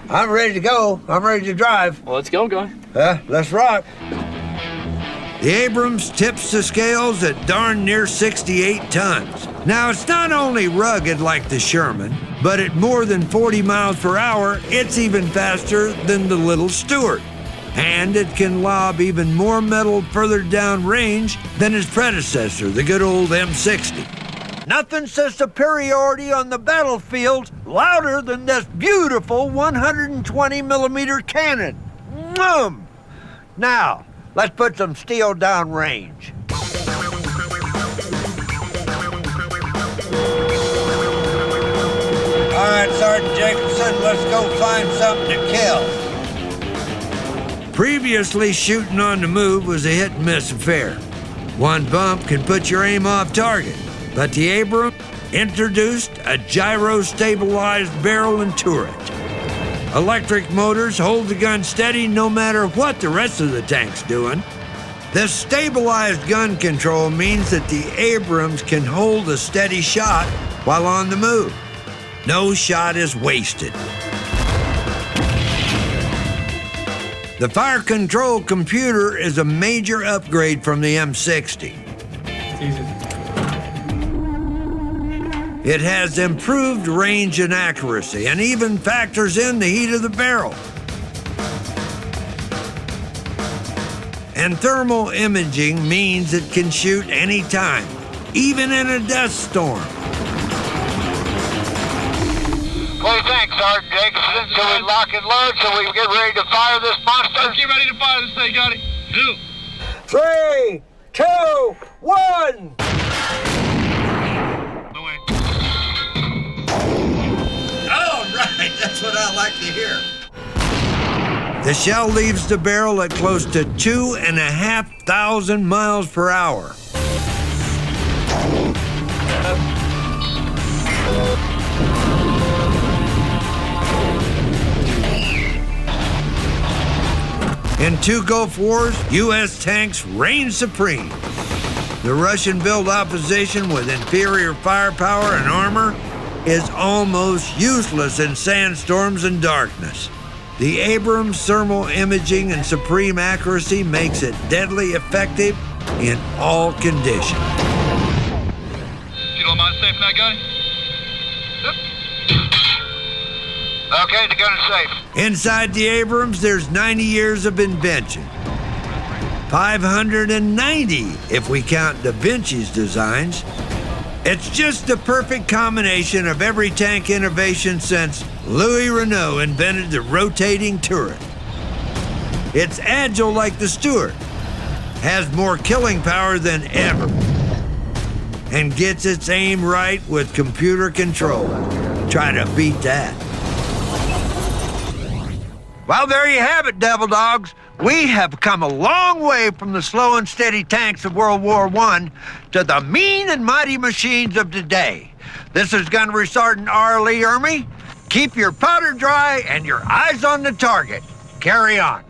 I'm ready to go. I'm ready to drive. Well, let's go, guy. Let's rock. The Abrams tips the scales at darn near 68 tons. Now, it's not only rugged like the Sherman, but at more than 40 miles per hour, it's even faster than the little Stuart. And it can lob even more metal further down range than its predecessor, the good old M60. Nothing says superiority on the battlefield louder than this beautiful 120 millimeter cannon. Now, let's put some steel down range. All right, Sergeant Jacobson, let's go find something to kill. Previously, shooting on the move was a hit-and-miss affair. One bump can put your aim off target, but the Abrams introduced a gyro-stabilized barrel and turret. Electric motors hold the gun steady no matter what the rest of the tank's doing. The stabilized gun control means that the Abrams can hold a steady shot while on the move. No shot is wasted. The fire control computer is a major upgrade from the M60. It has improved range and accuracy and even factors in the heat of the barrel. And thermal imaging means it can shoot anytime, even in a dust storm. What do you think, Sergeant Jacobson? Shall we lock and load? Shall we get ready to fire this monster? Let's get ready to fire this thing, Johnny. Do. 3, 2, 1! All right, that's what I like to hear. The shell leaves the barrel at close to 2,500 miles per hour. In two Gulf Wars, U.S. tanks reigned supreme. The Russian-built opposition with inferior firepower and armor is almost useless in sandstorms and darkness. The Abrams thermal imaging and supreme accuracy makes it deadly effective in all conditions. You don't mind safing that gun? Okay, the gun is safe. Inside the Abrams, there's 90 years of invention. 590 if we count Da Vinci's designs. It's just the perfect combination of every tank innovation since Louis Renault invented the rotating turret. It's agile like the Stuart, has more killing power than ever, and gets its aim right with computer control. Try to beat that. Well, there you have it, Devil Dogs. We have come a long way from the slow and steady tanks of World War I to the mean and mighty machines of today. This is Gunnery Sergeant R. Lee Ermy. Keep your powder dry and your eyes on the target. Carry on.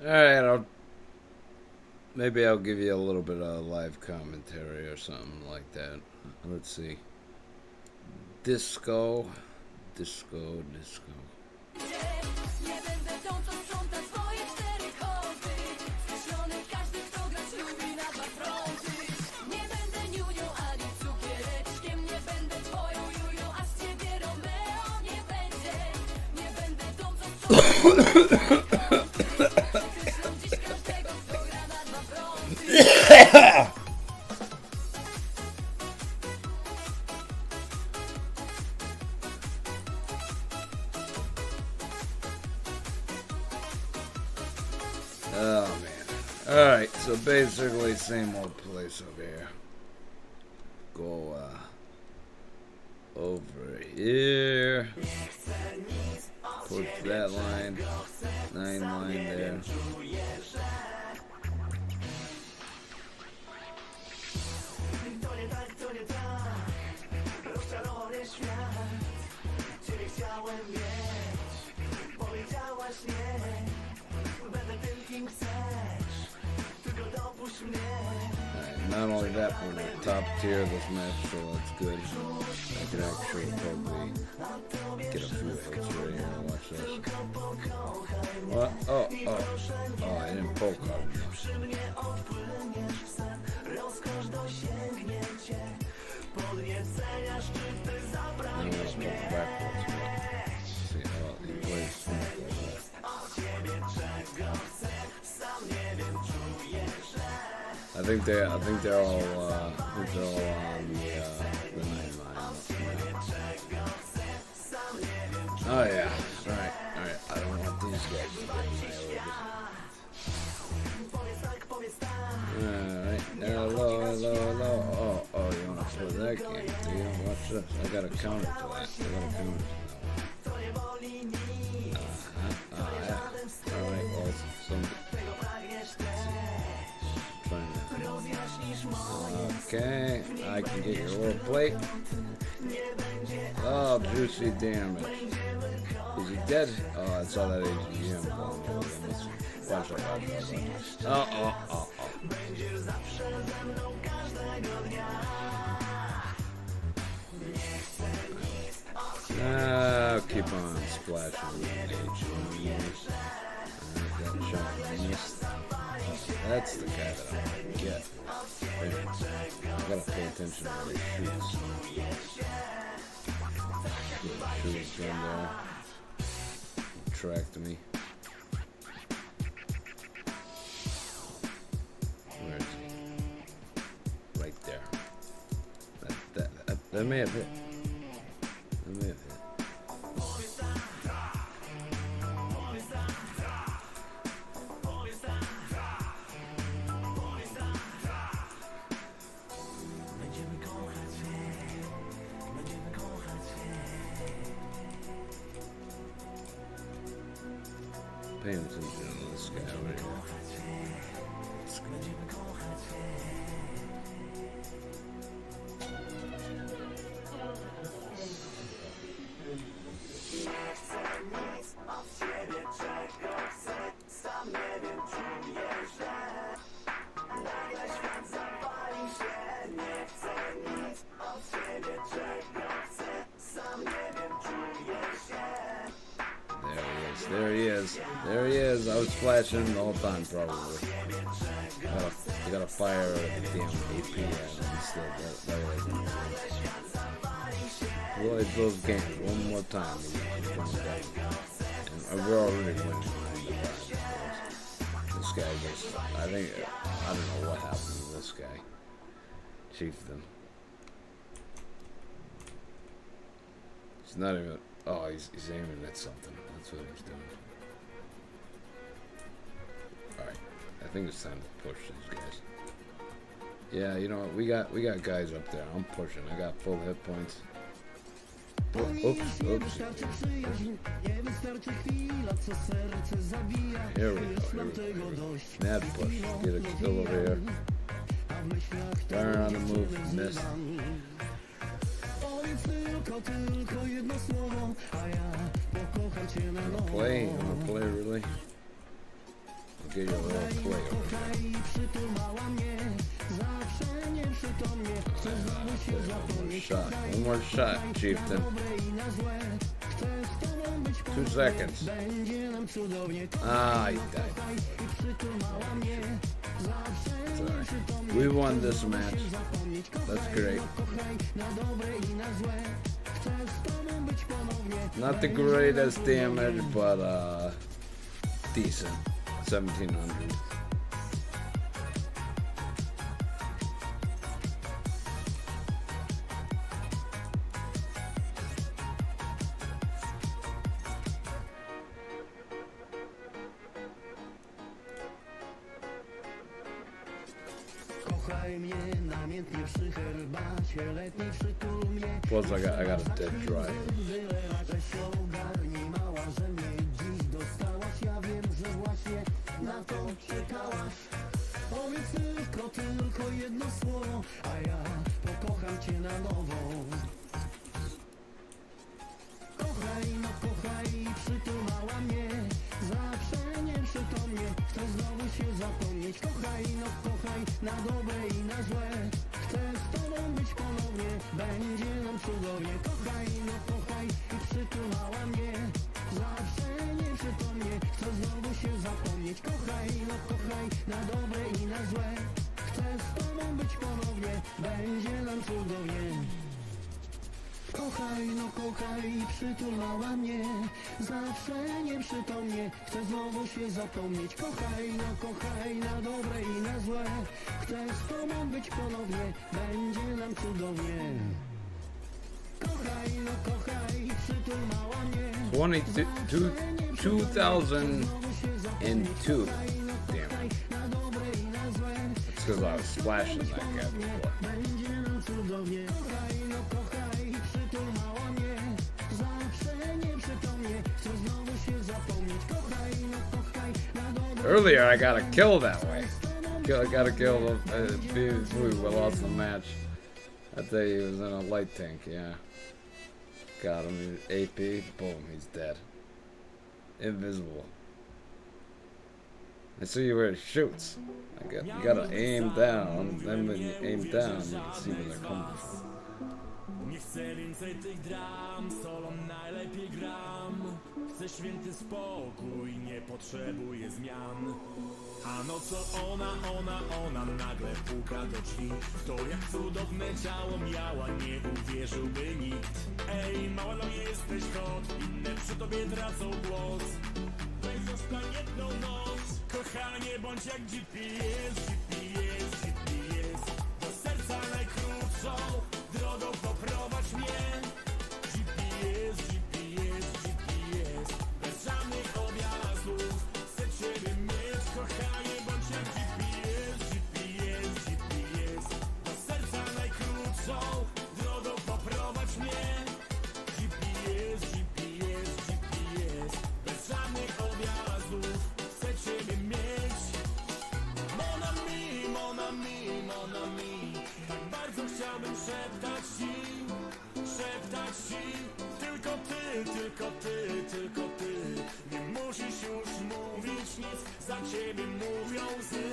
Alright, maybe I'll give you a little bit of live commentary or something like that. Let's see. Disco. Oh man. Alright, so basically same old place over here. Go over here. Put that line, 9 line there. not only that, we're in the top tier of this match, so that's good. I can actually probably get a few hits right here and watch this. What? Oh, I didn't pull card. I'm gonna pull backwards. See how he plays. I think they're all on the 9 line. Oh yeah, alright. I don't want these guys to get Alright, hello. Oh, you wanna play that game? Do you watch this? I got a counter to that. Yeah. Alright, well, okay, I can get your little plate. Oh, juicy damage. Is he dead? Oh, I saw that AGM going over there. Watch out. Oh. I'll keep on splashing with AGM. That shot missed. That's the guy that I want to get. I gotta pay attention to where he shoots. Shoots in there. Tracked me. Where is he? Right there. That may have hit. Paying attention to this guy over here. There he is. I was flashing the whole time, probably. You gotta fire the damn AP at him instead. That way. We'll play those games one more time. And we're already winning 9-5. This guy just, I don't know what happened to this guy. Chieftain. He's not even, he's aiming at something. That's what he's doing. Alright, I think it's time to push these guys. Yeah, you know what, we got guys up there. I'm pushing. I got full hit points. Oops. Here we go. Mad push. Get a kill over here. Fire on the move. Missed. I'm gonna play really. I'll give you a little play over there. One more shot, Chieftain. 2 seconds. He died. It's alright. We won this match. That's great. Not the greatest damage, but decent. 1700. Plus I got a dead drive. Tylko jedno słowo, a ja pokocham cię na nowo. Kochaj, przytulała mnie, zawsze nieprzytomnie, chcę znowu się zapomnieć. Kochaj, na dobre i na złe. Chcę z tobą być ponownie, będzie nam cudownie. Kochaj, no kochaj i przytulała mnie, zawsze nieprzytomnie, chcę znowu się zapomnieć. Kochaj, no kochaj, na dobre i na złe. Chcę z tobą być ponownie, będzie nam cudownie. Kochaj, no kochaj i przytulała mnie, zawsze nieprzytomnie, chcę znowu się zapomnieć. Kochaj, no kochaj, na dobre i na złe. Chcę z tobą być ponownie, będzie nam cudownie. Kochaj, no kochaj i przytulała mnie. 2002. Damn. That's because I was splashing that guy before. Earlier, I got a kill that way. I got a kill before we lost the match. I tell you, he was in a light tank, yeah. Got him, AP, boom, he's dead. Invisible. I see where it shoots. You gotta aim down, then when you aim down, you can see where they're coming from. Nie chcę więcej tych dram, solą najlepiej gram. Chcę święty spokój, nie potrzebuję zmian. A no co ona nagle puka do drzwi. To jak cudowne ciało miała, nie uwierzyłby nikt. Ej, mała, no jesteś hot, inne przy tobie tracą głos. Weź zostań jedną noc, kochanie, bądź jak GPS. Do serca najkrótszą drogą poprowadź mnie. GPS, bez żadnych objazdów. Chcę ciebie mieć, kochanie, bądź jak GPS. Do serca najkrótszą drogą poprowadź mnie. GPS, bez żadnych objazdów. Chcę ciebie mieć. Mon ami, tak bardzo chciałbym szeptać ci. Tylko ty, nie musisz już mówić nic, za ciebie mówią łzy.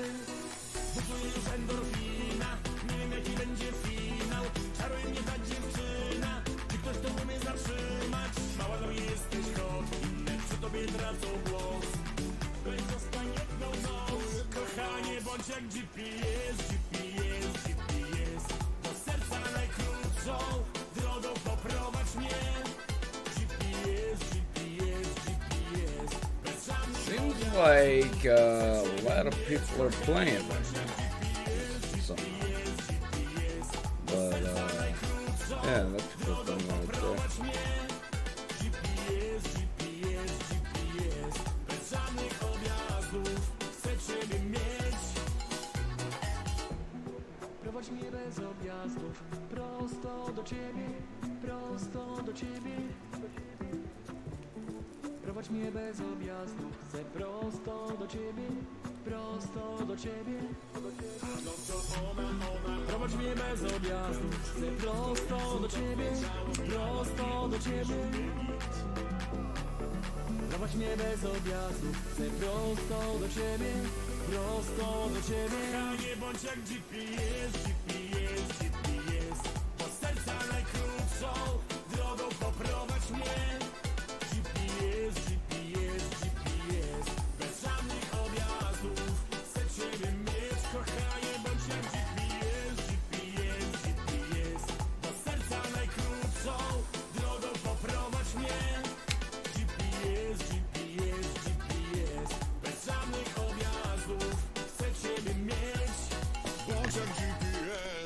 Buduję już endorfina, nie wiem jaki będzie finał. Czaruje mnie ta dziewczyna, czy ktoś to umie zatrzymać? Mała, no jesteś hot, inne przy tobie tracą głos. Weź zostań jedną noc, kochanie, bądź jak GPS. Do serca najkrótszą drogą poprowadź mnie. Seems like a lot of people are playing right now. But yeah, that's people done right there. Prowadź mnie bez objazdów, prosto do ciebie. Prowadź mnie bez objazdów, chcę prosto do ciebie. No to ona. Prowadź mnie bez objazdów, chcę prosto do ciebie. Prowadź mnie bez objazdów, chcę prosto do ciebie. Kochanie, bądź jak GPS. Do serca najkrótszą drogą poprowadź mnie. GPS, bez żadnych objazdów. Chcę ciebie mieć, kochanie, bądź jak GPS. Do serca najkrótszą drogą poprowadź mnie. GPS, bez żadnych objazdów. Chcę ciebie mieć, bądź jak GPS.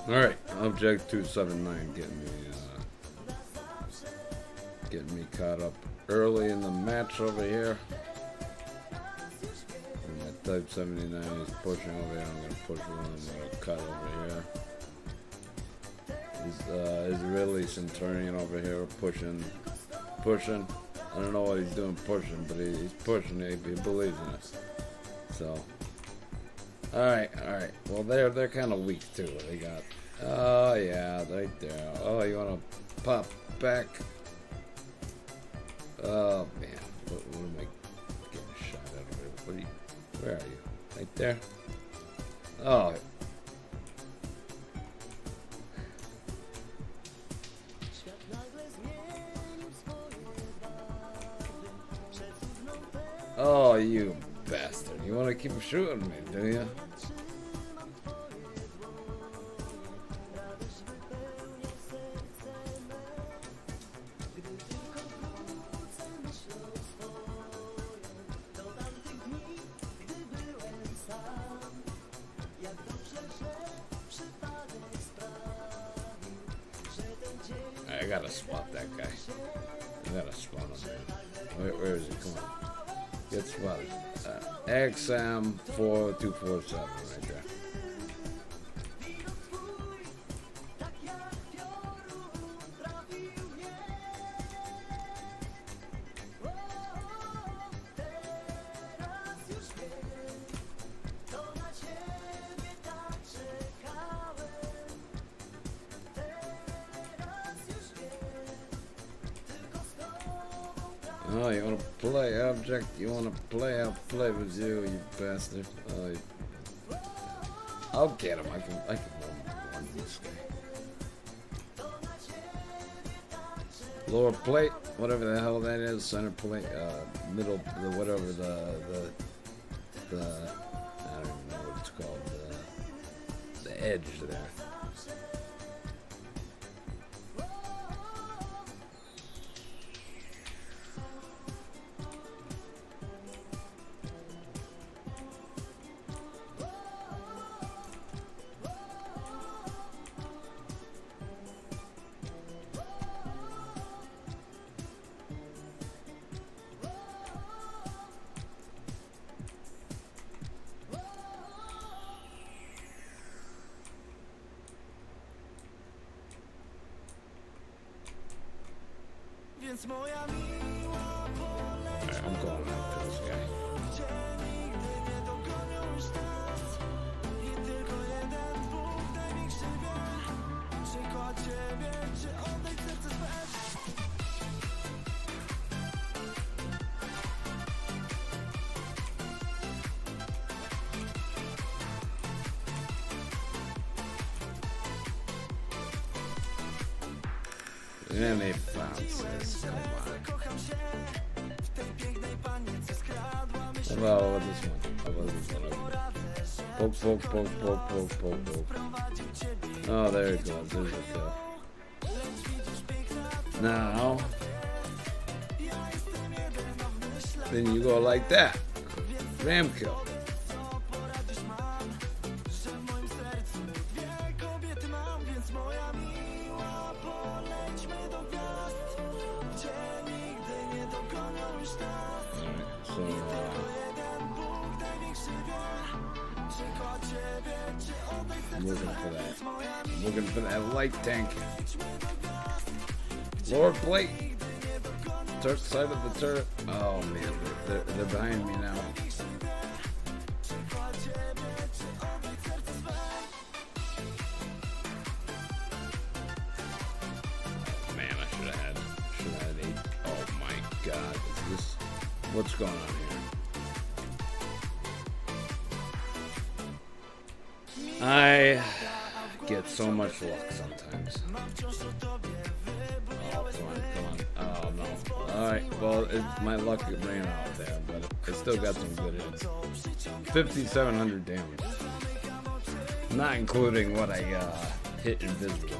Alright, Object 279 getting me caught up early in the match over here. And that Type 79 is pushing over here. I'm gonna push one, I'm gonna cut over here. He's really Centurion over here pushing. I don't know what he's doing pushing, but he's pushing. He believes in it. So, all right. Well, they're kind of weak too. They got, oh yeah, right there. Oh, you want to pop back? Oh man, what am I getting shot at over here? Where are you? Right there. Oh. Oh, you bastard. You want to keep shooting me, do you? I gotta swap that guy. I gotta swap him, man. Where is he? Come on. Get swatted. XM 4247 right there. Oh, you want to play object? You want to play? I'll play with you, you bastard. Oh, I'll get him. I can run this guy. Lower plate, whatever the hell that is. Center plate, middle, whatever the I don't even know what it's called. The edge there. Alright, I'm going after this guy. And they bounces. Come on. How about this one? How about this one? Poke. Oh, there it goes. There's a kill. Now, then you go like that. Ram kill. I'm looking for that light tank. Lower plate. Turret side of the turret. Oh man, they're behind me now. Man, I should have had 8. Oh my god, is this what's going on here? I get so much luck sometimes. Oh, come on. Oh, no. Alright, well, my luck ran out there, but I still got some good hits. 5,700 damage. Not including what I hit invisible.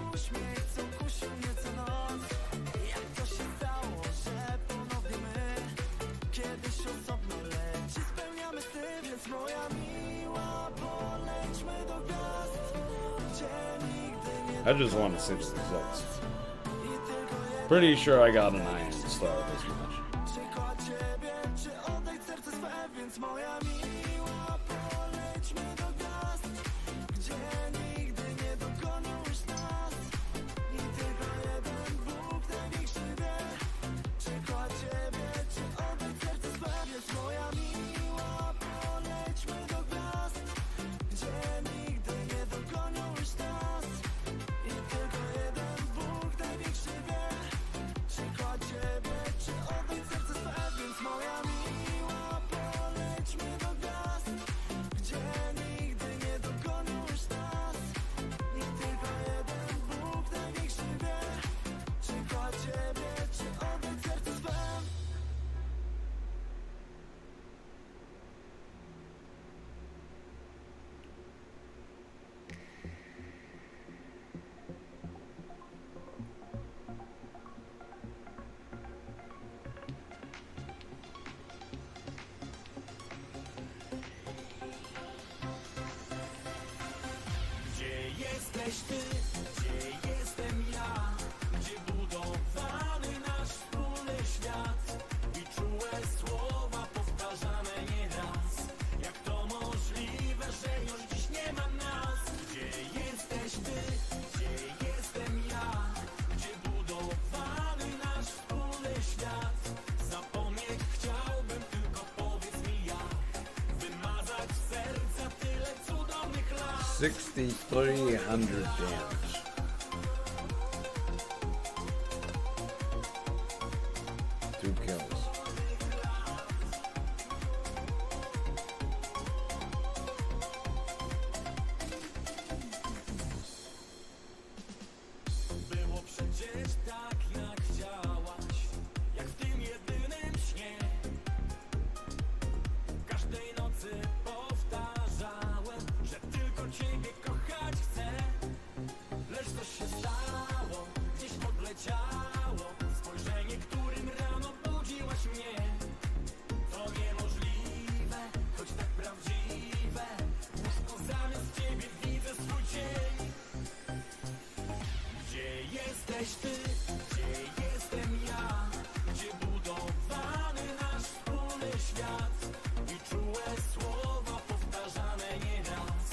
I just want to see the results. Pretty sure I got an iron star this match. Jesteś ty, gdzie jestem ja, gdzie budowany nasz wspólny świat i czułe słowa powtarzane nieraz. Jak to możliwe, że już dziś nie ma nas? Gdzie jesteś ty, gdzie jestem ja, gdzie budowany nasz wspólny świat? Zapomnieć chciałbym, tylko powiedz mi jak wymazać z serca tyle cudownych lat. 6,300 damage. Two kills. Było przecież tak, jak chciałaś, jak w tym jedynym śnie. Każdej nocy powtarzałem, że tylko ciebie kochać chcę. Lecz coś się stało, gdzieś odleciało spojrzenie, którym rano budziłaś mnie. To niemożliwe, choć tak prawdziwe. W łóżku zamiast ciebie widzę swój cień. Gdzie jesteś ty, gdzie jestem ja, gdzie budowany nasz wspólny świat i czułe słowa powtarzane nieraz.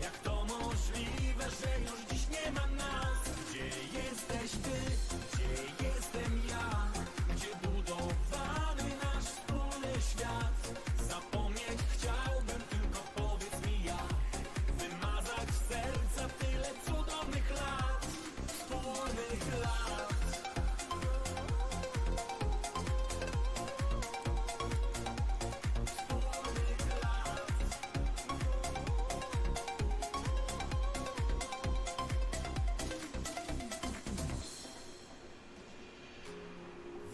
Jak to możliwe, że już dziś nie ma nas? Gdzie jesteś ty, gdzie jestem ja, gdzie budowany nasz wspólny świat? Zapomnieć chciałbym, tylko powiedz mi jak wymazać z serca tyle cudownych lat, wspólnych lat.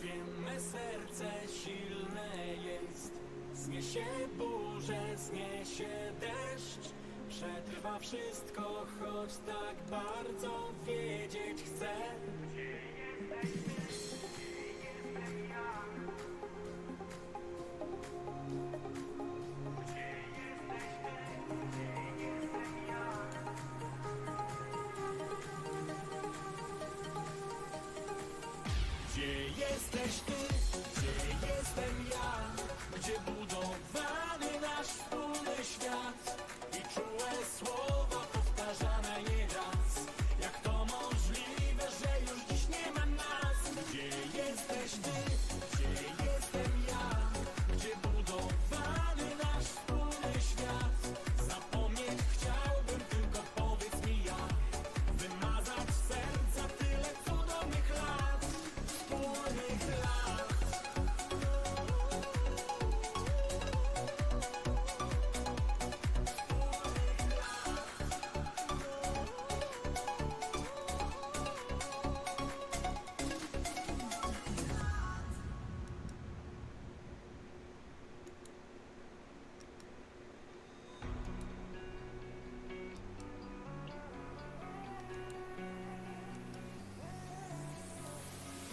Wiem, me serce silne jest, zniesie burzę, zniesie deszcz. Przetrwa wszystko, choć tak bardzo wiedzieć chcę. Gdzie jesteś ty, gdzie jestem ja, gdzie budowany nasz wspólny świat i czułe słowa powtarzane nieraz. Jak to możliwe, że już dziś nie ma nas? Gdzie jesteś ty, gdzie jestem ja, gdzie budowany nasz wspólny świat? Zapomnieć chciałbym, tylko powiedz mi jak wymazać z serca tyle cudownych lat, wspólnych lat.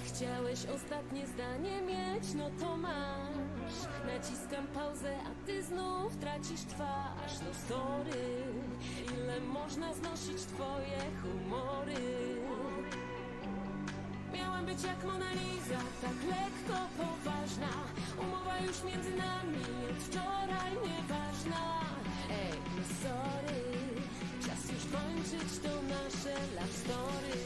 Chciałeś ostatnie zdanie mieć, no to masz. Naciskam pauzę, a ty znów tracisz twarz. No sorry, ile można znosić twoje humory? Miałam być jak Mona Lisa, tak lekko poważna. Umowa już między nami, od wczoraj nieważna. Ej, no sorry, czas już kończyć to nasze love story.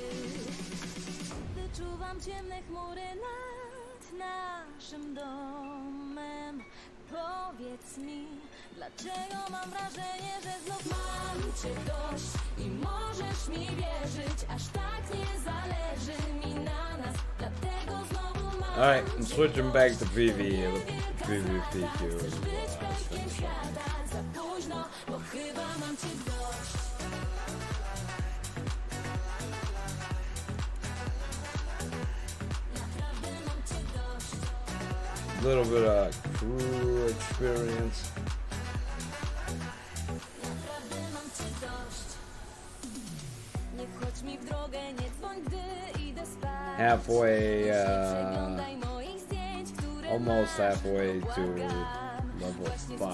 Wyczuwam ciemne chmury nad naszym domem. Powiedz mi, dlaczego mam wrażenie, że znów mam cię dość i możesz mi wierzyć, aż tak nie zależy mi na nas, dlatego znowu mam. Alright, I'm switching back to PvP queue. Za późno, bo chyba mam cię dość. Naprawdę mam cię dość. Little bit of crew experience. Naprawdę mam cię dość. Nie wchodź mi w drogę, nie dzwoń, gdy idę spać. Halfway, almost halfway to level 5.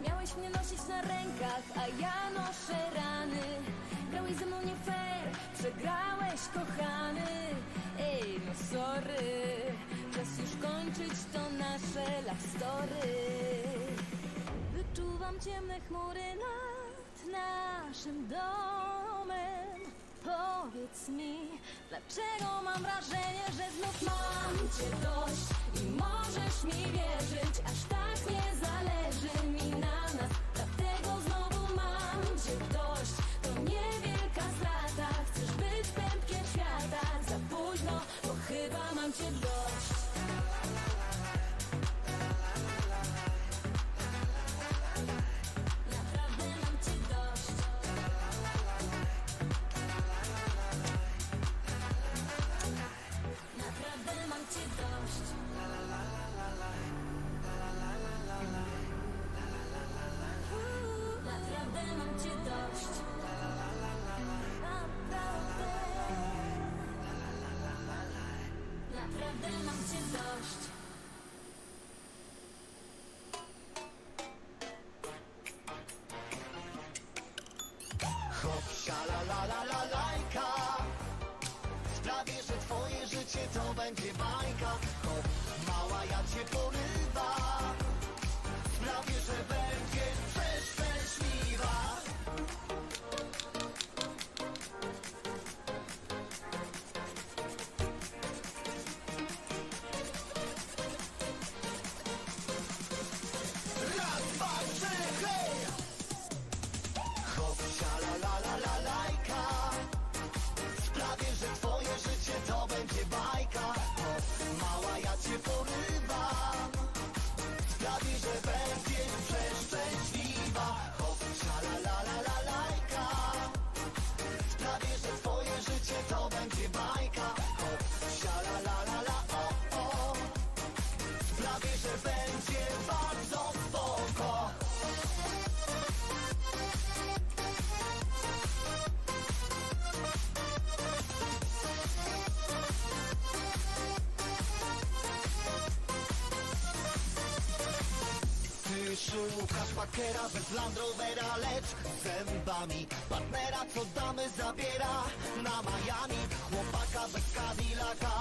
Miałeś mnie nosić na rękach, a ja noszę rany. Grałeś ze mną nie fair, przegrałeś, kochany. Ej, no sorry, czas już kończyć to nasze love story. Wyczuwam ciemne chmury nad naszym domem. Powiedz mi, dlaczego mam wrażenie, że znów mam cię dość i możesz mi wierzyć, aż tak nie zależy mi na nas, dlatego znowu mam cię dość. To niewielka strata, chcesz być pępkiem świata, za późno, bo chyba mam cię dość. Naprawdę mam cię dość. Naprawdę mam cię dość. Naprawdę mam cię dość. Naprawdę mam cię dość. Hop, la lajka. Sprawię, że twoje życie to będzie bajka. Hop, mała, ja cię porywam. Sprawię, że będziesz przeszczęśliwa. Raz, dwa, trzy, hej! Hop, la lajka. Sprawię, że twoje życie to będzie bajka. Hop, mała, ja cię porywam. Sprawię, że będziesz przeszczęśliwa. Hop, la lajka. Sprawię, że twoje życie to będzie bajka. Hop, la o. Sprawię, że będzie bardzo spoko. Ty szukasz pakera bez Land Rovera, lecz zębami partnera, co damy zabiera na Miami. Chłopaka bez Cadillaca,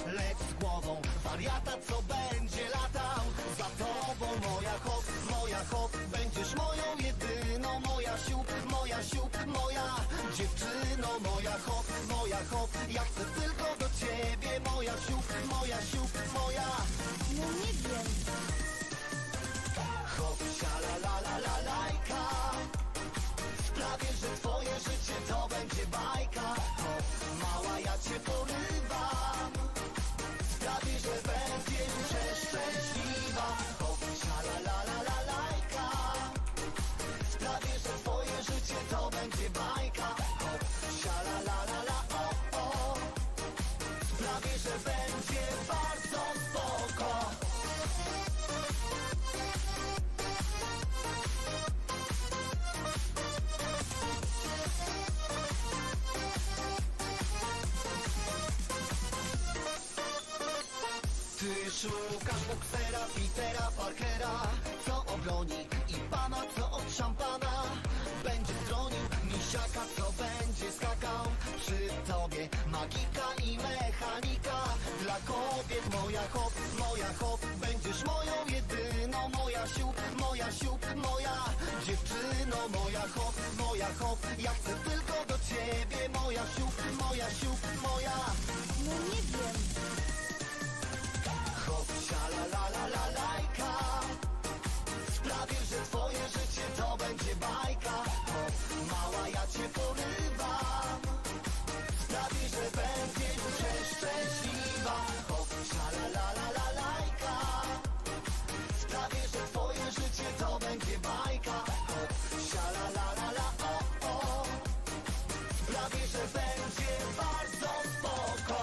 lecz z głową wariata, co będzie latał za tobą. Moja hop, będziesz moją jedyną. Moja siup, moja dziewczyno. Moja hop, ja chcę tylko do ciebie. Moja siup, moja. No nie wiem. Hop, la lajka. Sprawię, że twoje życie to będzie bajka. Hop, mała, ja cię porywam. Sprawię, że będziesz przeszczęśliwa. Hop, la lajka. Sprawię, że twoje życie to będzie bajka. Hop, la o. Sprawię, że będzie bardzo spoko. Szukasz boksera, Petera Parkera, co obroni i pana, co od szampana będzie stronił, misiaka, co będzie skakał przy tobie, magika i mechanika. Dla kobiet moja hop, będziesz moją jedyną, moja siup, moja dziewczyno, moja hop, ja chcę tylko do ciebie, moja siup, moja. No nie wiem. Hop, la lajka, sprawię, że twoje życie to będzie bajka. Hop, mała, ja cię porywam, sprawię, że będziesz przeszczęśliwa. Hop, la lajka, sprawię, że twoje życie to będzie bajka. Hop, la o, sprawię, że będzie bardzo spoko.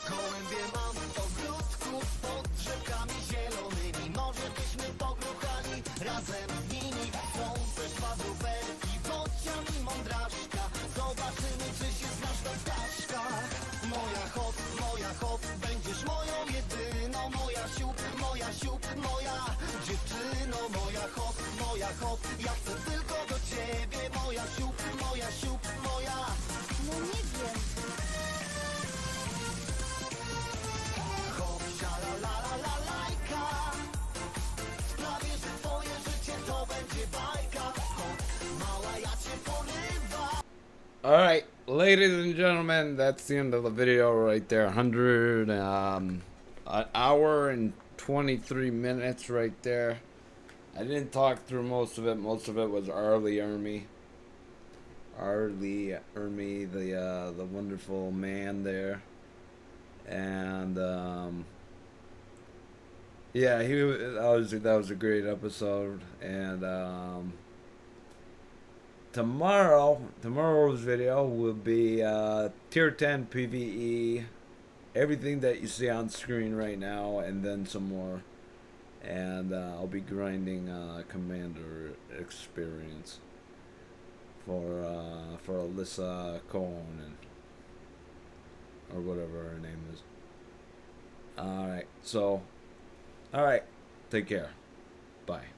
Gołębie mam w ogródku, pod drzewkami zielonymi. Może byśmy pogruchali razem z nimi. Są też wawrówelki, bocian i mądraszka. Zobaczymy, czy się znasz na ptaszkach. Moja hop, będziesz moją jedyną. Moja siup, moja dziewczyno. Moja hop, ja chcę tylko do ciebie. Moja siup, moja. No nie wiem. Hop, la lajka, sprawię, że twoje życie to będzie bajka. Hop, mała, ja cię porywam. Alright, ladies and gentlemen, that's the end of the video right there. 100, an hour and 23 minutes right there. I didn't talk through most of it. Most of it was Ermy, the wonderful man there. And yeah, that was a great episode. And tomorrow's video will be tier 10 PvE, everything that you see on screen right now, and then some more. And I'll be grinding Commander experience for Alyssa Cohen, or whatever her name is. Alright, take care. Bye.